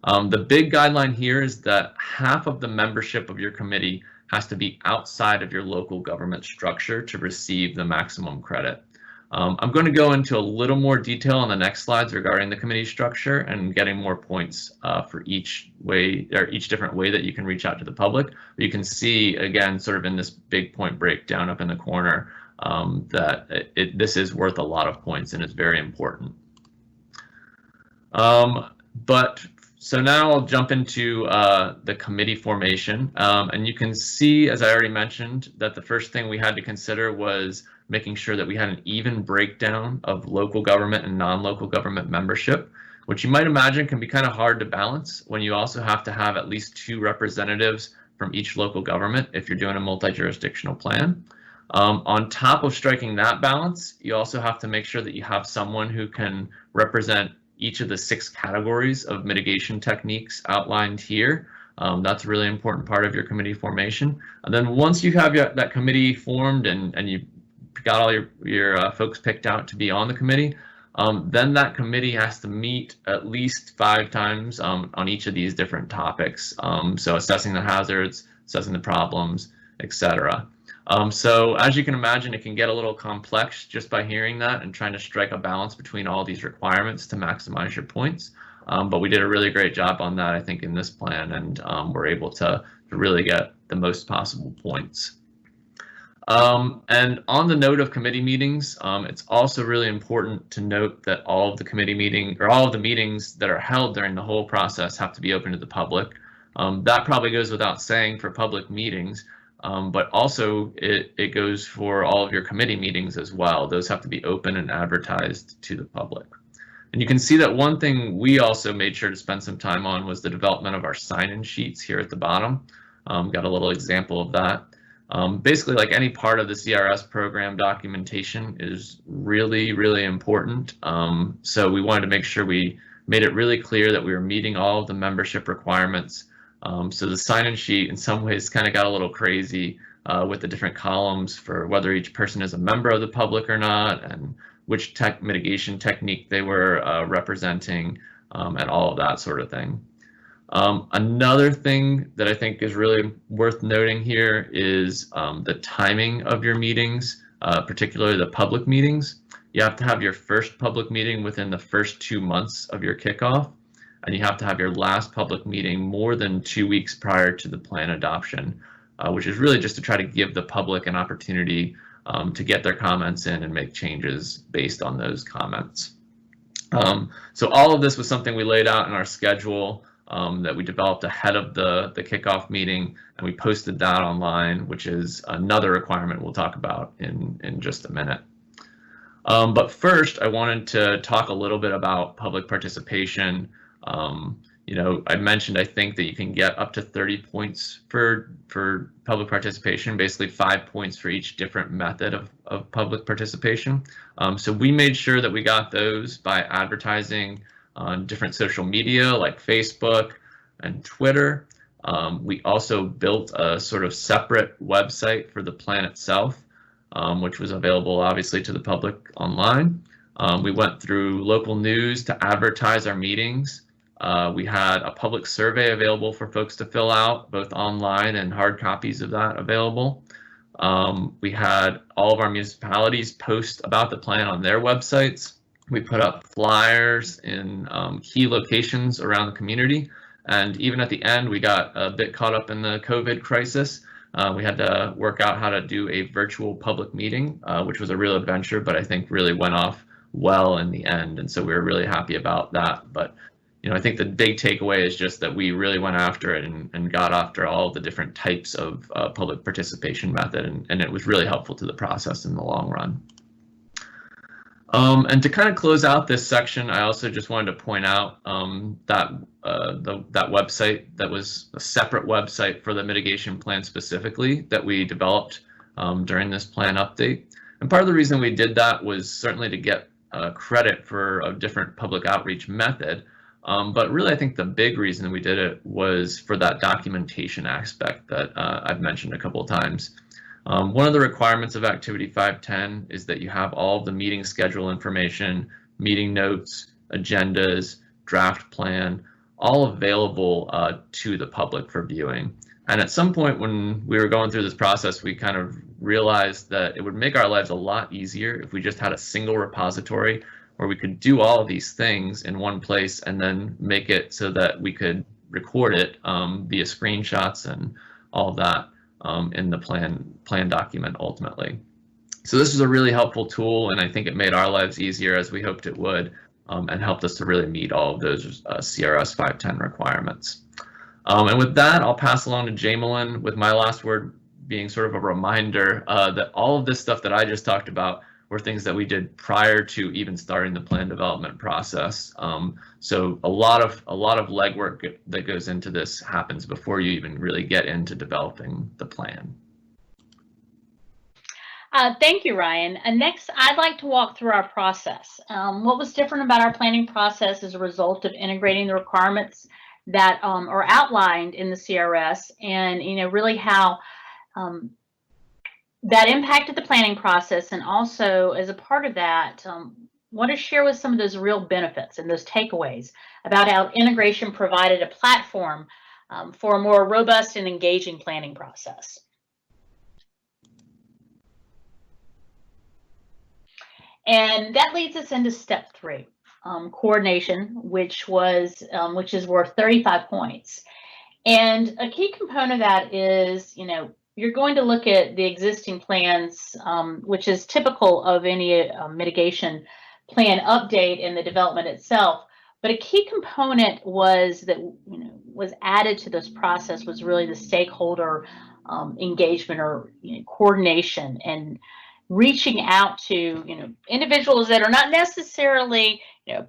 The big guideline here is that half of the membership of your committee has to be outside of your local government structure to receive the maximum credit. I'm going to go into a little more detail on the next slides regarding the committee structure and getting more points for each way or each different way that you can reach out to the public. But you can see again, sort of in this big point breakdown up in the corner, that this is worth a lot of points and is very important. So now I'll jump into the committee formation, and you can see, as I already mentioned, that the first thing we had to consider was making sure that we had an even breakdown of local government and non-local government membership, which you might imagine can be kind of hard to balance when you also have to have at least 2 representatives from each local government if you're doing a multi-jurisdictional plan. On top of striking that balance, you also have to make sure that you have someone who can represent each of the 6 categories of mitigation techniques outlined here. That's a really important part of your committee formation. And then once you have that committee formed and you got all your folks picked out to be on the committee, then that committee has to meet at least 5 times on each of these different topics. So assessing the hazards, assessing the problems, etc. So as you can imagine, it can get a little complex just by hearing that and trying to strike a balance between all these requirements to maximize your points. But we did a really great job on that, I think, in this plan, and we're able to really get the most possible points. And on the note of committee meetings, it's also really important to note that all of the meetings that are held during the whole process have to be open to the public. That probably goes without saying for public meetings, but also it goes for all of your committee meetings as well. Those have to be open and advertised to the public. And you can see that one thing we also made sure to spend some time on was the development of our sign-in sheets here at the bottom. Got a little example of that. Basically, like any part of the CRS program, documentation is really, really important. So we wanted to make sure we made it really clear that we were meeting all of the membership requirements. So the sign-in sheet in some ways kind of got a little crazy with the different columns for whether each person is a member of the public or not, and which mitigation technique they were representing, and all of that sort of thing. Another thing that I think is really worth noting here is the timing of your meetings, particularly the public meetings. You have to have your first public meeting within the first 2 months of your kickoff, and you have to have your last public meeting more than 2 weeks prior to the plan adoption, which is really just to try to give the public an opportunity to get their comments in and make changes based on those comments. So all of this was something we laid out in our schedule that we developed ahead of the kickoff meeting, and we posted that online, which is another requirement we'll talk about in just a minute. But first, I wanted to talk a little bit about public participation. You know, I mentioned, I think, that you can get up to 30 points for public participation, basically 5 points for each different method of public participation. So we made sure that we got those by advertising on different social media like Facebook and Twitter. We also built a sort of separate website for the plan itself, which was available obviously to the public online. We went through local news to advertise our meetings. We had a public survey available for folks to fill out, both online and hard copies of that available. We had all of our municipalities post about the plan on their websites. We put up flyers in key locations around the community. And even at the end, we got a bit caught up in the COVID crisis. We had to work out how to do a virtual public meeting, which was a real adventure, but I think really went off well in the end. And so we were really happy about that. But you know, I think the big takeaway is just that we really went after it and got after all the different types of public participation method, and it was really helpful to the process in the long run. And to kind of close out this section, I also just wanted to point out that that website that was a separate website for the mitigation plan specifically that we developed during this plan update. And part of the reason we did that was certainly to get credit for a different public outreach method. But really, I think the big reason we did it was for that documentation aspect that I've mentioned a couple of times. One of the requirements of Activity 510 is that you have all of the meeting schedule information, meeting notes, agendas, draft plan, all available to the public for viewing. And at some point when we were going through this process, we kind of realized that it would make our lives a lot easier if we just had a single repository where we could do all of these things in one place and then make it so that we could record it via screenshots and all of that in the plan document ultimately. So this is a really helpful tool, and I think it made our lives easier as we hoped it would, and helped us to really meet all of those CRS 510 requirements. And with that, I'll pass along to Jamelin, with my last word being sort of a reminder that all of this stuff that I just talked about were things that we did prior to even starting the plan development process. So a lot of legwork that goes into this happens before you even really get into developing the plan. Thank you, Ryan. And next, I'd like to walk through our process. What was different about our planning process as a result of integrating the requirements that are outlined in the CRS, and really how that impacted the planning process, and also as a part of that, want to share with some of those real benefits and those takeaways about how integration provided a platform for a more robust and engaging planning process. And that leads us into step 3, coordination, which is worth 35 points. And a key component of that is, you're going to look at the existing plans, which is typical of any mitigation plan update in the development itself. But a key component was that was added to this process was really the stakeholder engagement or coordination, and reaching out to individuals that are not necessarily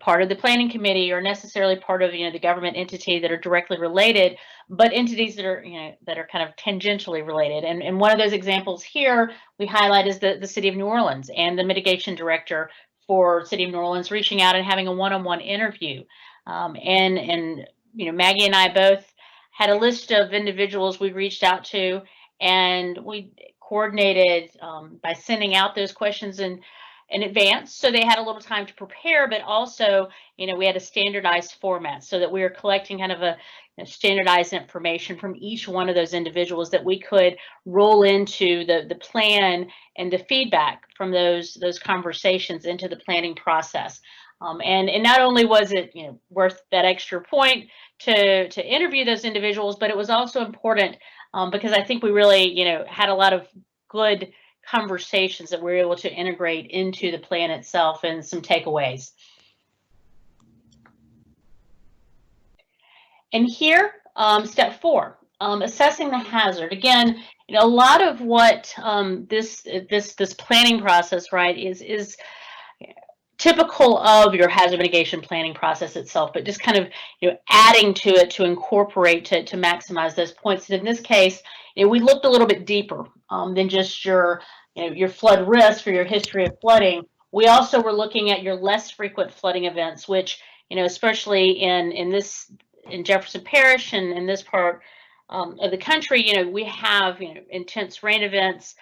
part of the planning committee or necessarily part of the government entity that are directly related, but entities that are that are kind of tangentially related. And one of those examples here we highlight is the City of New Orleans and the mitigation director for City of New Orleans reaching out and having a one-on-one interview. And Maggie and I both had a list of individuals we reached out to, and we coordinated by sending out those questions in advance, so they had a little time to prepare, but also we had a standardized format so that we were collecting kind of a standardized information from each one of those individuals that we could roll into the plan and the feedback from those conversations into the planning process. And not only was it worth that extra point to interview those individuals, but it was also important because I think we really had a lot of good conversations that we were able to integrate into the plan itself, and some takeaways. And here, step 4, assessing the hazard. Again, a lot of what this planning process, right, is typical of your hazard mitigation planning process itself, but just kind of adding to it to incorporate to maximize those points. And in this case, we looked a little bit deeper than just your flood risk or your history of flooding. We also were looking at your less frequent flooding events, which especially in Jefferson Parish and in this part of the country, we have intense rain events.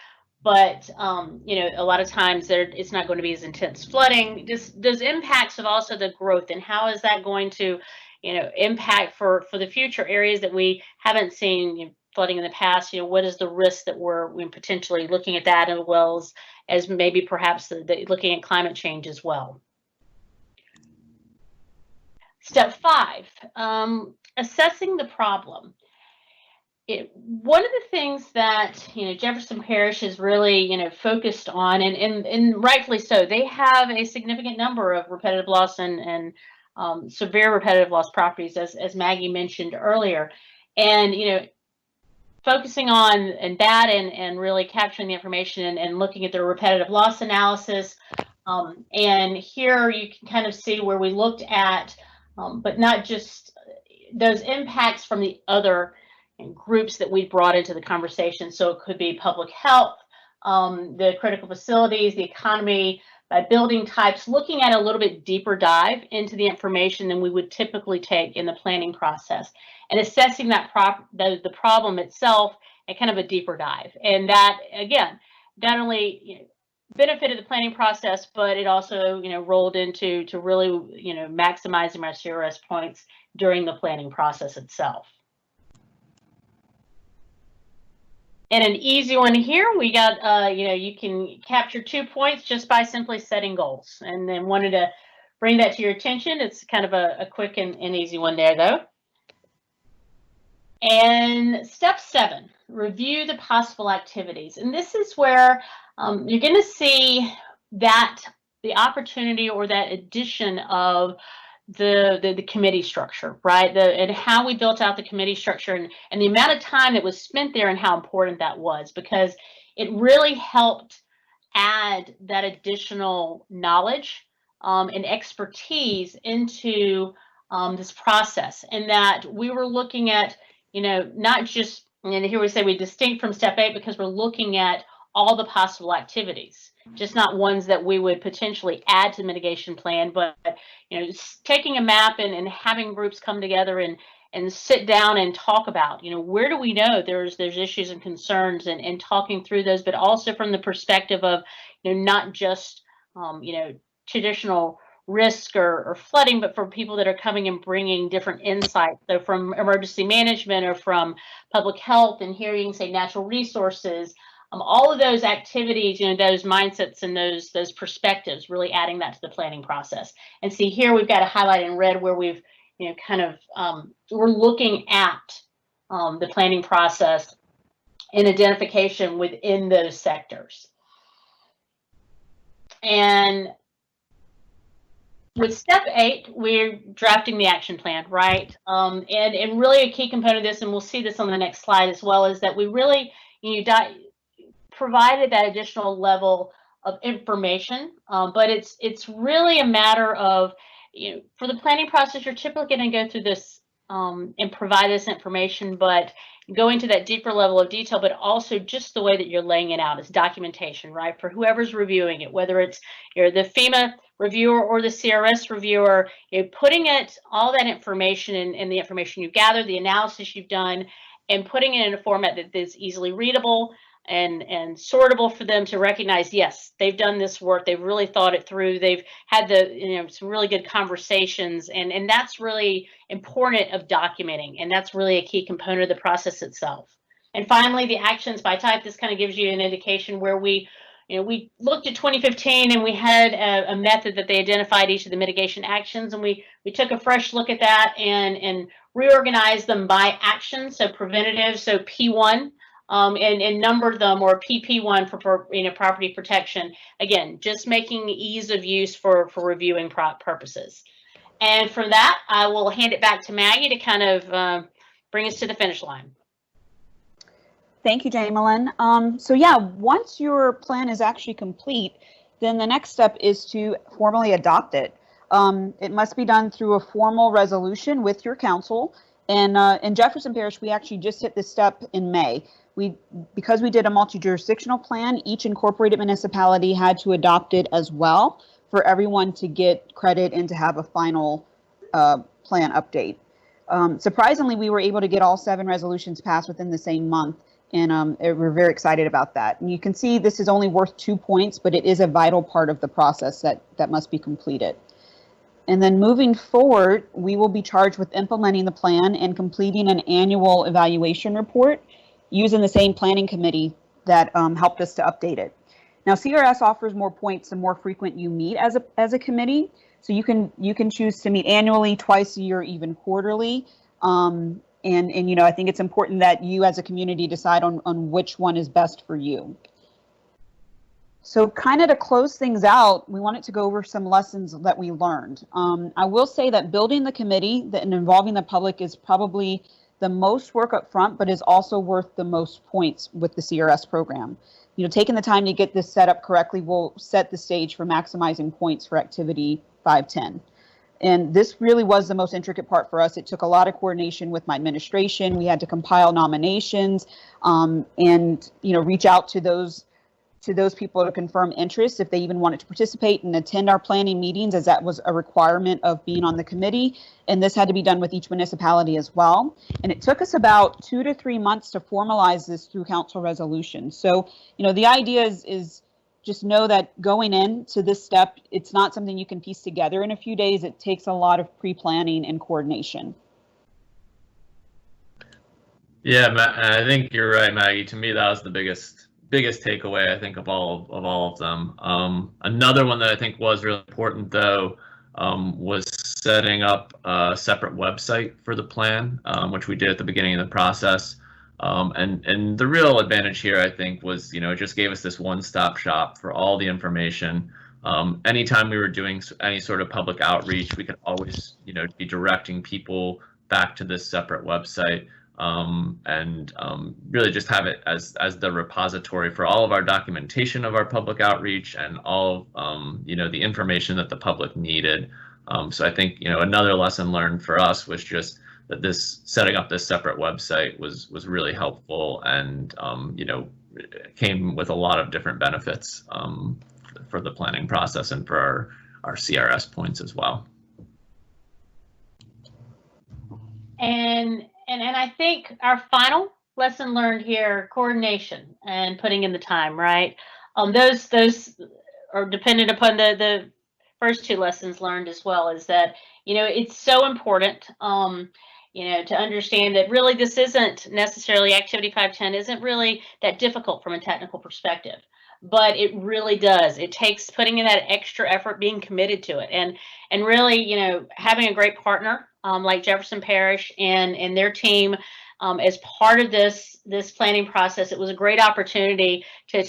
But a lot of times it's not going to be as intense flooding. Just those impacts of also the growth, and how is that going to impact for the future areas that we haven't seen flooding in the past. What is the risk that we're potentially looking at that, as well as maybe perhaps looking at climate change as well. Step 5, assessing the problem. One of the things that Jefferson Parish is really focused on, and rightfully so, they have a significant number of repetitive loss and severe repetitive loss properties, as Maggie mentioned earlier, and focusing on that and really capturing the information and looking at the repetitive loss analysis. And here you can kind of see where we looked at, but not just those impacts from the other groups that we brought into the conversation. So it could be public health, the critical facilities, the economy, by building types, looking at a little bit deeper dive into the information than we would typically take in the planning process, and assessing that the problem itself and kind of a deeper dive. And that, again, not only benefited the planning process, but it also rolled into really maximizing my CRS points during the planning process itself. And an easy one here, we got, you can capture 2 points just by simply setting goals. And then wanted to bring that to your attention. It's kind of a quick and easy one there, though. And step 7, review the possible activities. And this is where you're going to see that the opportunity or that addition of the committee structure, right? And how we built out the committee structure, and the amount of time that was spent there, and how important that was, because it really helped add that additional knowledge and expertise into this process. And that we were looking at, not just, and here we say we distinct from step 8 because we're looking at all the possible activities, just not ones that we would potentially add to the mitigation plan, but taking a map and having groups come together and sit down and talk about, where do we know there's issues and concerns, and talking through those, but also from the perspective of, not just, traditional risk or flooding, but for people that are coming and bringing different insights. So from emergency management or from public health, and here you can say natural resources, all of those activities, those mindsets and those perspectives, really adding that to the planning process. And see here, we've got a highlight in red where we've, we're looking at the planning process and identification within those sectors. And with step 8, we're drafting the action plan, right? And really a key component of this, and we'll see this on the next slide as well, is that we really provided that additional level of information, but it's really a matter of, for the planning process, you're typically going to go through this and provide this information, but going to that deeper level of detail, but also just the way that you're laying it out is documentation, right? For whoever's reviewing it, whether it's the FEMA reviewer or the CRS reviewer, putting all that information and the information you've gathered, the analysis you've done, and putting it in a format that is easily readable and sortable for them to recognize, yes, they've done this work, they've really thought it through, they've had some really good conversations, and that's really important of documenting, and that's really a key component of the process itself. And finally, the actions by type. This kind of gives you an indication where we looked at 2015, and we had a method that they identified each of the mitigation actions, and we took a fresh look at that and reorganized them by action, so preventative, so P1, and numbered them, or PP1 for property protection. Again, just making ease of use for reviewing purposes. And from that, I will hand it back to Maggie to kind of bring us to the finish line. Thank you, Jamelyn. So yeah, once your plan is actually complete, then the next step is to formally adopt it. It must be done through a formal resolution with your council. And in Jefferson Parish, we actually just hit this step in May. Because we did a multi-jurisdictional plan, each incorporated municipality had to adopt it as well for everyone to get credit and to have a final plan update. Surprisingly, we were able to get all 7 resolutions passed within the same month, and we're very excited about that. And you can see this is only worth 2 points, but it is a vital part of the process that must be completed. And then moving forward, we will be charged with implementing the plan and completing an annual evaluation report using the same planning committee that helped us to update it. Now, CRS offers more points the more frequent you meet as a committee. So you can choose to meet annually, twice a year, even quarterly. And I think it's important that you as a community decide on which one is best for you. So kind of to close things out, we wanted to go over some lessons that we learned. I will say that building the committee and involving the public is probably the most work up front, but is also worth the most points with the CRS program. Taking the time to get this set up correctly will set the stage for maximizing points for activity 510. And this really was the most intricate part for us. It took a lot of coordination with my administration. We had to compile nominations and reach out to those people to confirm interest if they even wanted to participate and attend our planning meetings, as that was a requirement of being on the committee. And this had to be done with each municipality as well. And it took us about 2 to 3 months to formalize this through council resolution. So, the idea is just know that going into this step, it's not something you can piece together in a few days. It takes a lot of pre-planning and coordination. Yeah, I think you're right, Maggie. To me, that was the biggest takeaway, I think, of all of them. Another one that I think was really important, though, was setting up a separate website for the plan, which we did at the beginning of the process. And the real advantage here, I think, was, it just gave us this one-stop shop for all the information. Anytime we were doing any sort of public outreach, we could always, be directing people back to this separate website. And really just have it as the repository for all of our documentation of our public outreach and all the information that the public needed. So I think another lesson learned for us was just that setting up this separate website was really helpful, and came with a lot of different benefits for the planning process and for our CRS points as well. And I think our final lesson learned here, coordination and putting in the time, right? Those are dependent upon the first two lessons learned as well, is that, you know, it's so important, you know, to understand that really this isn't necessarily, Activity 510 isn't really that difficult from a technical perspective, but it really does. It takes putting in that extra effort, being committed to it, and really, you know, having a great partner like Jefferson Parish and their team as part of this planning process. It was a great opportunity to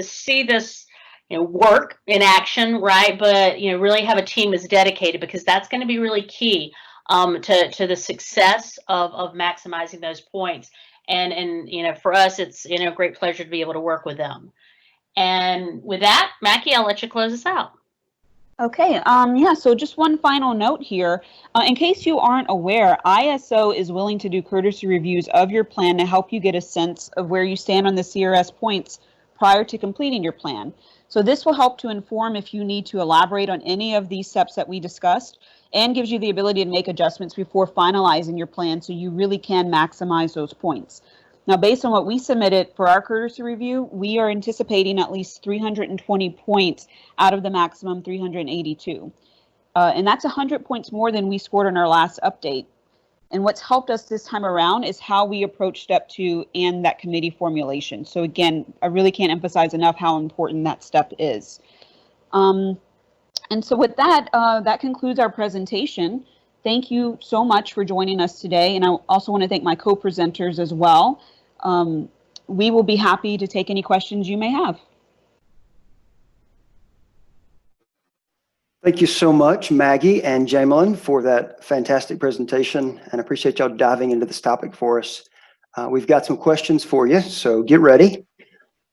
see this, you know, work in action, right? But, you know, really have a team that's dedicated, because that's going to be really key to the success of maximizing those points. And you know, for us, it's, you know, a great pleasure to be able to work with them. And with that, Maggie, I'll let you close us out. Okay, yeah, so just one final note here. In case you aren't aware, ISO is willing to do courtesy reviews of your plan to help you get a sense of where you stand on the CRS points prior to completing your plan. So this will help to inform if you need to elaborate on any of these steps that we discussed, and gives you the ability to make adjustments before finalizing your plan so you really can maximize those points. Now, based on what we submitted for our courtesy review, we are anticipating at least 320 points out of the maximum 382. And that's 100 points more than we scored on our last update. And what's helped us this time around is how we approach step 2 and that committee formulation. So again, I really can't emphasize enough how important that step is. And so with that, that concludes our presentation. Thank you so much for joining us today. And I also want to thank my co-presenters as well. We will be happy to take any questions you may have. Thank you so much, Maggie and Jamelin, for that fantastic presentation, and I appreciate y'all diving into this topic for us. We've got some questions for you, so get ready.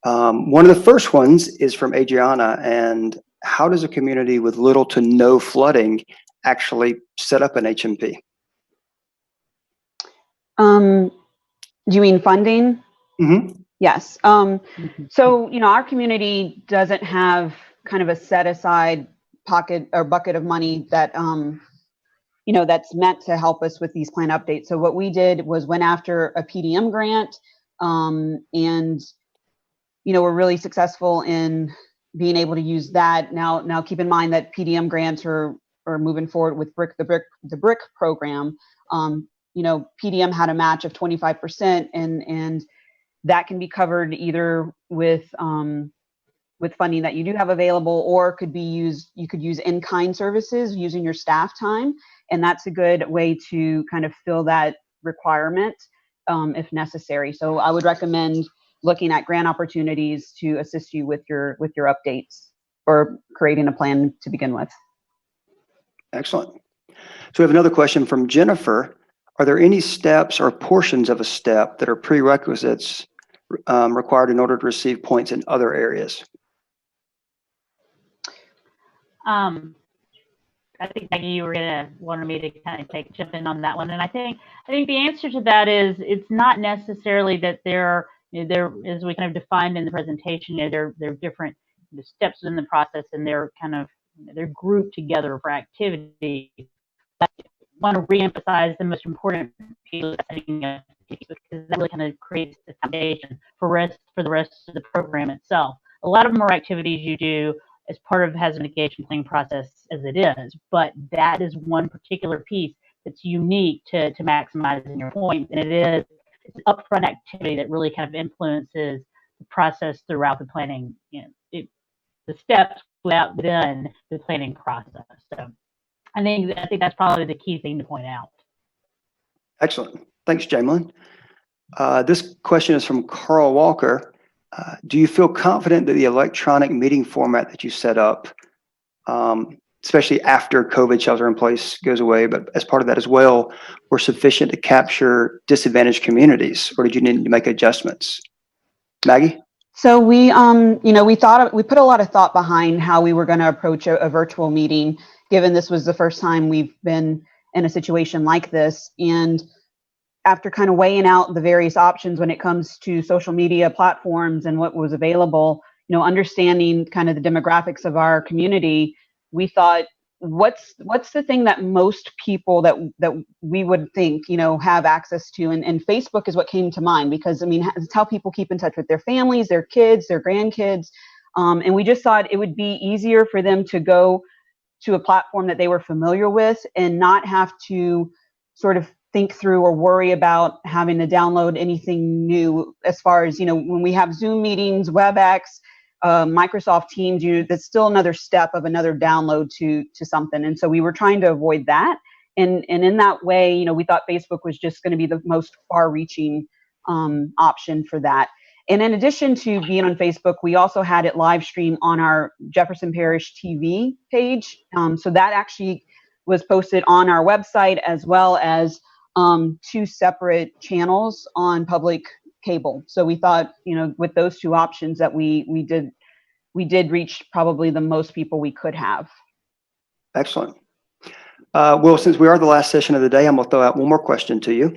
One of the first ones is from Adriana, and how does a community with little to no flooding actually set up an HMP? Do you mean funding? Mm-hmm. Yes. So, you know, our community doesn't have kind of a set aside pocket or bucket of money that, you know, that's meant to help us with these plan updates. So what we did was went after a PDM grant, and, you know, we're really successful in being able to use that. Now keep in mind that PDM grants are moving forward with the BRIC program. You know, PDM had a match of 25%, and that can be covered either with funding that you do have available, or could be used, you could use in-kind services using your staff time. And that's a good way to kind of fill that requirement if necessary. So I would recommend looking at grant opportunities to assist you with your updates or creating a plan to begin with. Excellent. So we have another question from Jennifer. Are there any steps or portions of a step that are prerequisites required in order to receive points in other areas? I think, Maggie, you were gonna wanted me to kind of jump in on that one, and I think the answer to that is it's not necessarily that there, as we kind of defined in the presentation, there are different steps in the process, and they're grouped together for activity. But I want to reemphasize the most important piece of that, because that really kind of creates the foundation for the rest of the program itself. A lot of them are activities you do as part of hazard mitigation planning process as it is, but that is one particular piece that's unique to maximizing your points, and it's an upfront activity that really kind of influences the process throughout the planning, the steps within the planning process. So I think that's probably the key thing to point out. Excellent. Thanks, Jamelin. This question is from Carl Walker. Do you feel confident that the electronic meeting format that you set up, especially after COVID shelter in place goes away, but as part of that as well, were sufficient to capture disadvantaged communities, or did you need to make adjustments? Maggie? So we, we put a lot of thought behind how we were going to approach a virtual meeting, given this was the first time we've been in a situation like this. And after kind of weighing out the various options when it comes to social media platforms and what was available, understanding kind of the demographics of our community, we thought, what's the thing that most people that we would think, have access to? And Facebook is what came to mind, because it's how people keep in touch with their families, their kids, their grandkids. And we just thought it would be easier for them to go to a platform that they were familiar with and not have to sort of think through or worry about having to download anything new, as far as, when we have Zoom meetings, WebEx, Microsoft Teams, that's still another step of another download to something. And so we were trying to avoid that. And in that way, we thought Facebook was just going to be the most far-reaching option for that. And in addition to being on Facebook, we also had it live stream on our Jefferson Parish TV page. So that actually was posted on our website, as well as 2 separate channels on public cable. So we thought, with those 2 options, that we did reach probably the most people we could have. Excellent. Well, since we are the last session of the day, I'm going to throw out one more question to you.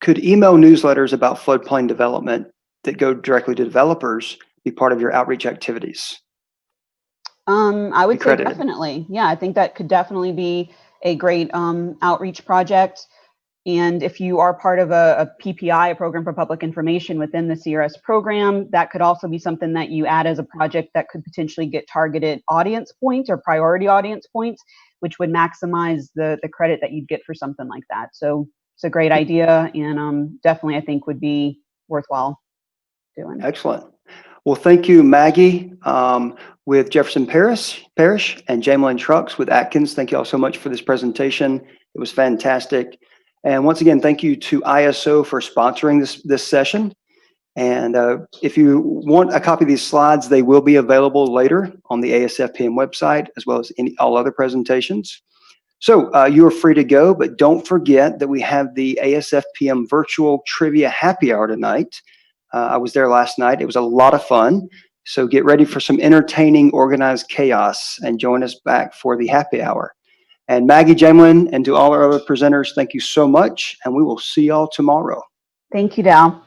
Could email newsletters about floodplain development that go directly to developers be part of your outreach activities? I would say definitely. Yeah, I think that could definitely be a great outreach project. And if you are part of a PPI, a program for public information within the CRS program, that could also be something that you add as a project that could potentially get targeted audience points or priority audience points, which would maximize the credit that you'd get for something like that. So it's a great idea, and definitely I think would be worthwhile doing. Excellent. Well, thank you, Maggie, with Jefferson Parish, and Jamelyn Trucks with Atkins. Thank you all so much for this presentation. It was fantastic. And once again, thank you to ISO for sponsoring this session. And if you want a copy of these slides, they will be available later on the ASFPM website, as well as all other presentations. So you are free to go, but don't forget that we have the ASFPM virtual trivia happy hour tonight. I was there last night. It was a lot of fun. So get ready for some entertaining, organized chaos and join us back for the happy hour. And Maggie, Jamelyn, and to all our other presenters, thank you so much. And we will see y'all tomorrow. Thank you, Dal.